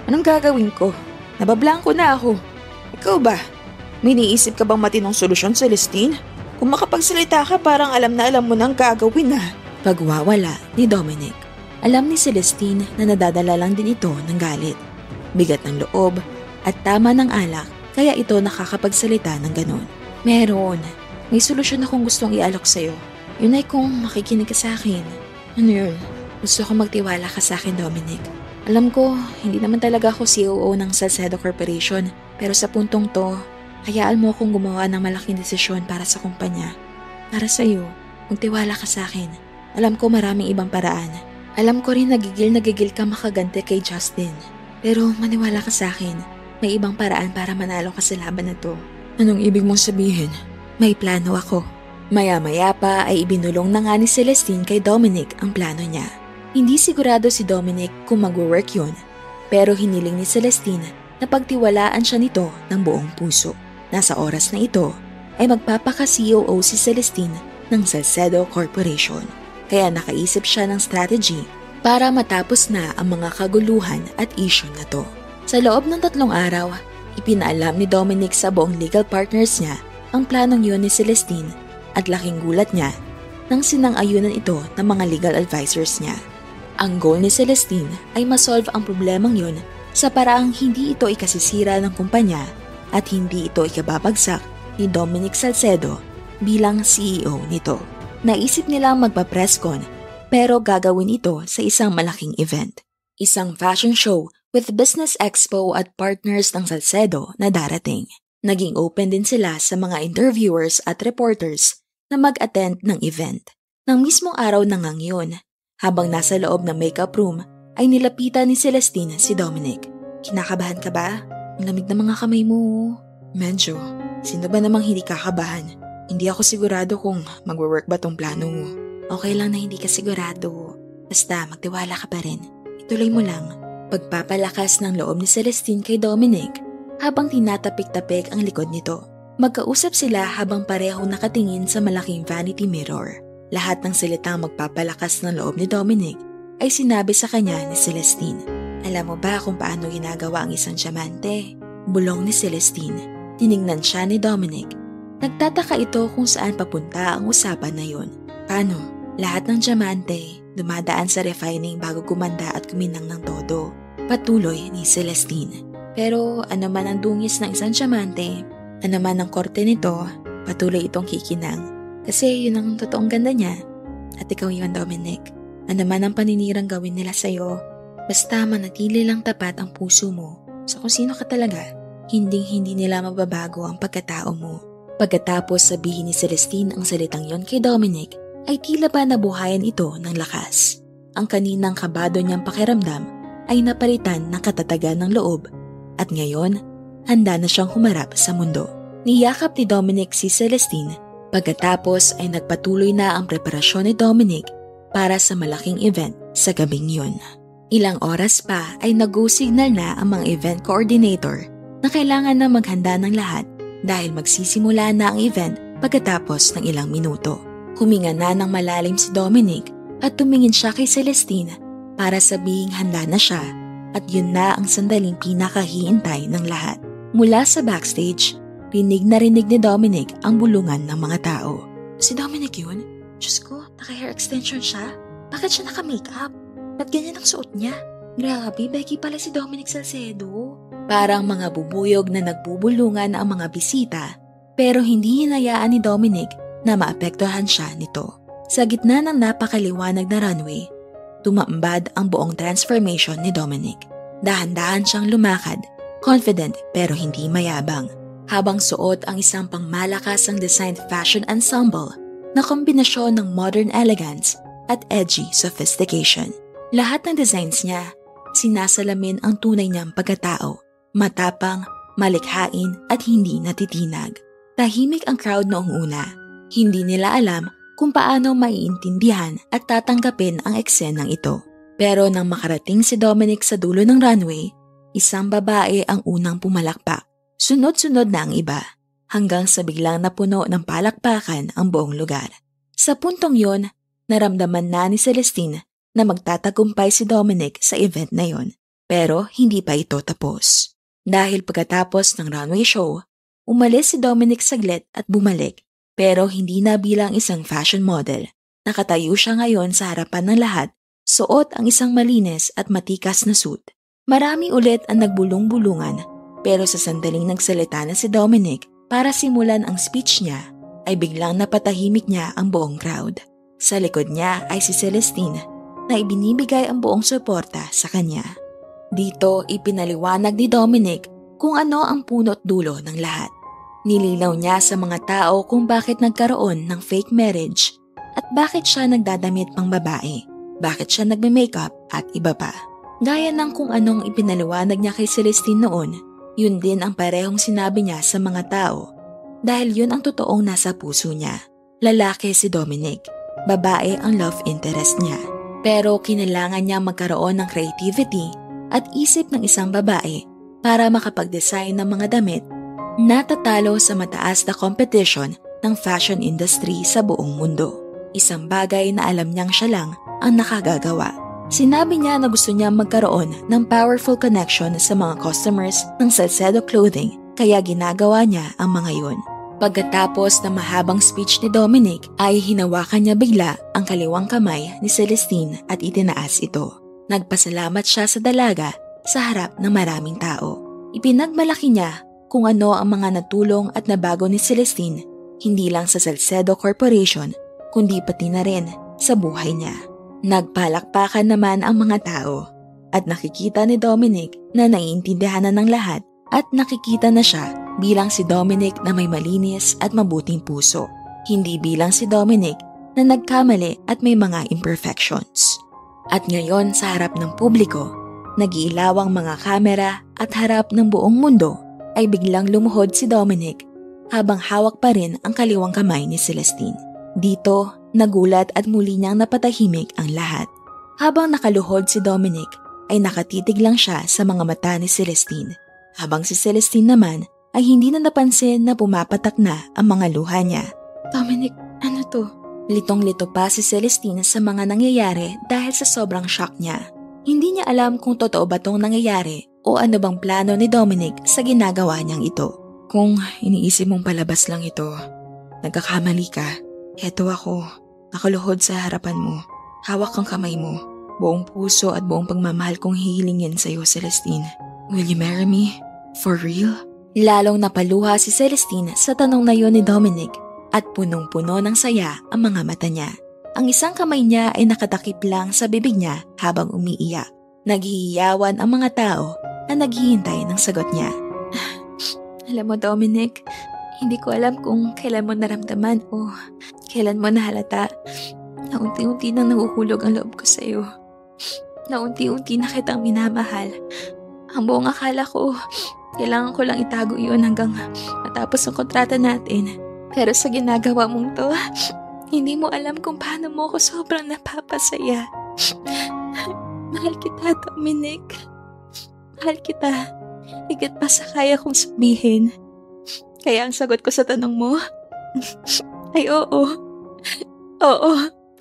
Speaker 2: Anong gagawin ko? Nabablangko na ako. Ikaw ba? May niisip ka bang matinong solusyon, Celestine? Kung makapagsalita ka, parang alam na alam mo nang gagawin na.
Speaker 1: Pagwawala ni Dominic. Alam ni Celestine na nadadala lang din ito ng galit. Bigat ng loob at tama ng alak kaya ito nakakapagsalita ng ganon. Meron. May solusyon akong gustong ialok sa'yo. Yun ay kung makikinig ka sa akin. Ano yun? Gusto ko magtiwala ka sa akin, Dominic. Alam ko, hindi naman talaga ako COO ng Salcedo Corporation. Pero sa puntong to, hayaan mo akong gumawa ng malaking desisyon para sa kumpanya. Para sa'yo, magtiwala ka sa akin. Alam ko maraming ibang paraan. Alam ko rin nagigil ka makaganti kay Justin. Pero maniwala ka sa akin. May ibang paraan para manalo ka sa laban na to.
Speaker 2: Anong ibig mong sabihin?
Speaker 1: May plano ako. Maya-maya pa ay ibinulong na nga ni Celestine kay Dominic ang plano niya. Hindi sigurado si Dominic kung mag-work yun Pero hiniling ni Celestine na pagtiwalaan siya nito ng buong puso. Nasa oras na ito ay magpapaka-COO si Celestine ng Salcedo Corporation. Kaya nakaisip siya ng strategy para matapos na ang mga kaguluhan at issue na to. Sa loob ng 3 araw, ipinaalam ni Dominic sa buong legal partners niya ang planong yun ni Celestine at laking gulat niya nang sinang-ayunan ito ng mga legal advisors niya. Ang goal ni Celestine ay masolve ang problemang yun sa paraang hindi ito ikasisira ng kumpanya at hindi ito ikababagsak ni Dominic Salcedo bilang CEO nito. Naisip nilang magpa-presscon pero gagawin ito sa isang malaking event. Isang fashion show with business expo at partners ng Salcedo na darating. Naging open din sila sa mga interviewers at reporters na mag-attend ng event. Nang mismong araw na ngang yun, habang nasa loob ng makeup room, ay nilapitan ni Celestine si Dominic. Kinakabahan ka ba? Ang lamig ng mga kamay mo. Medyo. Sino ba namang hindi kakabahan? Hindi ako sigurado kung magwo-work ba tong plano mo. Okay lang na hindi ka sigurado. Basta magtiwala ka pa rin. Ituloy mo lang. Pagpapalakas ng loob ni Celestine kay Dominic habang tinatapik-tapik ang likod nito. Magkausap sila habang parehong nakatingin sa malaking vanity mirror. Lahat ng salitang magpapalakas ng loob ni Dominic ay sinabi sa kanya ni Celestine. Alam mo ba kung paano ginagawa ang isang diamante? Bulong ni Celestine. Tiningnan siya ni Dominic. Nagtataka ito kung saan papunta ang usapan na yun. Paano? Lahat ng diamante dumadaan sa refining bago gumanda at kuminang ng todo. Patuloy ni Celestine. Pero ano man ang dungis ng isang diamante, ano man ang korte nito, patuloy itong kikinang. Kasi yun ang totoong ganda niya. At ikaw yun, Dominic. Ano man ang paninirang gawin nila sa'yo, basta manatili lang tapat ang puso mo sa kung sino ka talaga. Hinding-hindi nila mababago ang pagkatao mo. Pagkatapos sabihin ni Celestine ang salitang yon kay Dominic, ay tila ba nabuhayan ito ng lakas. Ang kaninang kabado niyang pakiramdam ay napalitan ng katatagan ng loob at ngayon, handa na siyang humarap sa mundo. Niyakap ni Dominic si Celestine. Pagkatapos ay nagpatuloy na ang preparasyon ni Dominic para sa malaking event sa gabing yun. Ilang oras pa ay nag-go-signal na ang mga event coordinator na kailangan na maghanda ng lahat dahil magsisimula na ang event pagkatapos ng ilang minuto. Huminga na ng malalim si Dominic at tumingin siya kay Celestine para sabihing handa na siya at yun na ang sandaling pinakahihintay ng lahat. Mula sa backstage, rinig na rinig ni Dominic ang bulungan ng mga tao. Si Dominic yun? Diyos ko, naka-hair extension siya? Bakit siya naka-makeup? Ba't ganyan ang suot niya? Grabe, Becky pala si Dominic Salcedo. Parang mga bubuyog na nagbubulungan ang mga bisita pero hindi hinayaan ni Dominic na maapektuhan siya nito. Sa gitna ng napakaliwanag na runway, tumambad ang buong transformation ni Dominic. Dahan-dahan siyang lumakad, confident pero hindi mayabang, habang suot ang isang pangmalakasang designed fashion ensemble na kombinasyon ng modern elegance at edgy sophistication. Lahat ng designs niya, sinasalamin ang tunay niyang pagkatao, matapang, malikhain at hindi natitinag. Tahimik ang crowd noong una. Hindi nila alam kung paano maiintindihan at tatanggapin ang eksenang ito. Pero nang makarating si Dominic sa dulo ng runway, isang babae ang unang pumalakpak. Sunod-sunod na ang iba, hanggang sa biglang napuno ng palakpakan ang buong lugar. Sa puntong yon, naramdaman na ni Celestine na magtatagumpay si Dominic sa event na yon. Pero hindi pa ito tapos. Dahil pagkatapos ng runway show, umalis si Dominic saglit at bumalik. Pero hindi na bilang isang fashion model. Nakatayo siya ngayon sa harapan ng lahat, suot ang isang malinis at matikas na suit. Marami ulit ang nagbulong-bulungan, pero sa sandaling nagsalita na si Dominic para simulan ang speech niya, ay biglang napatahimik niya ang buong crowd. Sa likod niya ay si Celestine na ibinibigay ang buong suporta sa kanya. Dito ipinaliwanag ni Dominic kung ano ang puno't dulo ng lahat. Nilinaw niya sa mga tao kung bakit nagkaroon ng fake marriage at bakit siya nagdadamit pang babae, bakit siya nagme-makeup at iba pa. Gaya ng kung anong ipinaliwanag niya kay Celestine noon, yun din ang parehong sinabi niya sa mga tao dahil yun ang totoong nasa puso niya. Lalaki si Dominic, babae ang love interest niya. Pero kinailangan niya magkaroon ng creativity at isip ng isang babae para makapag-design ng mga damit na tatalo sa mataas na competition ng fashion industry sa buong mundo. Isang bagay na alam niyang siya lang ang nakagagawa. Sinabi niya na gusto niya magkaroon ng powerful connection sa mga customers ng Salcedo Clothing kaya ginagawa niya ang mga yun. Pagkatapos ng mahabang speech ni Dominic ay hinawakan niya bigla ang kaliwang kamay ni Celestine at itinaas ito. Nagpasalamat siya sa dalaga sa harap ng maraming tao. Ipinagmalaki niya kung ano ang mga natulong at nabago ni Celestine hindi lang sa Salcedo Corporation kundi pati na rin sa buhay niya. Nagpalakpakan naman ang mga tao at nakikita ni Dominic na naiintindihan na ng lahat at nakikita na siya bilang si Dominic na may malinis at mabuting puso, hindi bilang si Dominic na nagkamali at may mga imperfections. At ngayon sa harap ng publiko, nag-iilawang mga kamera at harap ng buong mundo ay biglang lumuhod si Dominic habang hawak pa rin ang kaliwang kamay ni Celestine. Dito, nagulat at muli niyang napatahimik ang lahat. Habang nakaluhod si Dominic, ay nakatitig lang siya sa mga mata ni Celestine. Habang si Celestine naman ay hindi na napansin na pumapatak na ang mga luha niya.
Speaker 2: Dominic, ano to?
Speaker 1: Litong-lito pa si Celestine sa mga nangyayari dahil sa sobrang shock niya. Hindi niya alam kung totoo ba tong nangyayari o ano bang plano ni Dominic sa ginagawa niyang ito.
Speaker 2: Kung iniisip mong palabas lang ito, nagkakamali ka. Heto ako, nakaluhod sa harapan mo. Hawak ang kamay mo. Buong puso at buong pagmamahal kong hihilingin sa'yo, Celestine. Will you marry me? For real?
Speaker 1: Lalong napaluha si Celestine sa tanong na yon ni Dominic at punong-puno ng saya ang mga mata niya. Ang isang kamay niya ay nakatakip lang sa bibig niya habang umiiyak. Naghihiyawan ang mga tao na naghihintay ng sagot niya.
Speaker 2: Alam mo, Dominic, hindi ko alam kung kailan mo naramdaman o kailan mo nahalata na unti-unti nang nahuhulog ang loob ko sa'yo. Na unti-unti na kitang minamahal. Ang buong akala ko, kailangan ko lang itago yun hanggang matapos ang kontrata natin. Pero sa ginagawa mong to, hindi mo alam kung paano mo ako sobrang napapasaya. Mahal kita, Dominic. Mahal kita. Higit pa sa kaya kong sabihin. Kaya ang sagot ko sa tanong mo ay oo. Oo,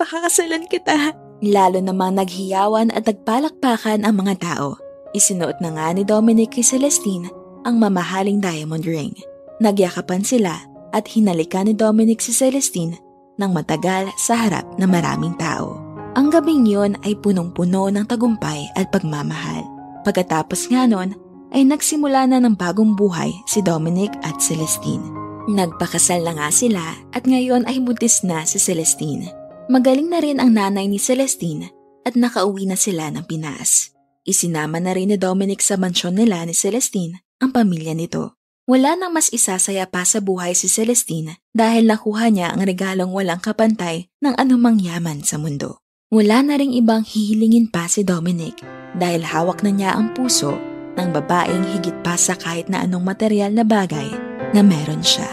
Speaker 2: pakakasalan kita.
Speaker 1: Lalo namang naghiyawan at nagpalakpakan ang mga tao. Isinuot na nga ni Dominic kay Celestine ang mamahaling diamond ring. Nagyakapan sila at hinalikan ni Dominic si Celestine ng matagal sa harap ng maraming tao. Ang gabing yon ay punong-puno ng tagumpay at pagmamahal. Pagkatapos nga nun, ay nagsimula na ng bagong buhay si Dominic at Celestine. Nagpakasal na nga sila at ngayon ay buntis na si Celestine. Magaling na rin ang nanay ni Celestine at nakauwi na sila ng Pinas. Isinama na rin ni Dominic sa mansyon nila ni Celestine ang pamilya nito. Wala nang mas isasaya pa sa buhay si Celestine dahil nakuha niya ang regalong walang kapantay ng anumang yaman sa mundo. Wala na ring ibang hihilingin pa si Dominic dahil hawak na niya ang puso ng babaeng higit pa sa kahit na anong material na bagay na meron siya.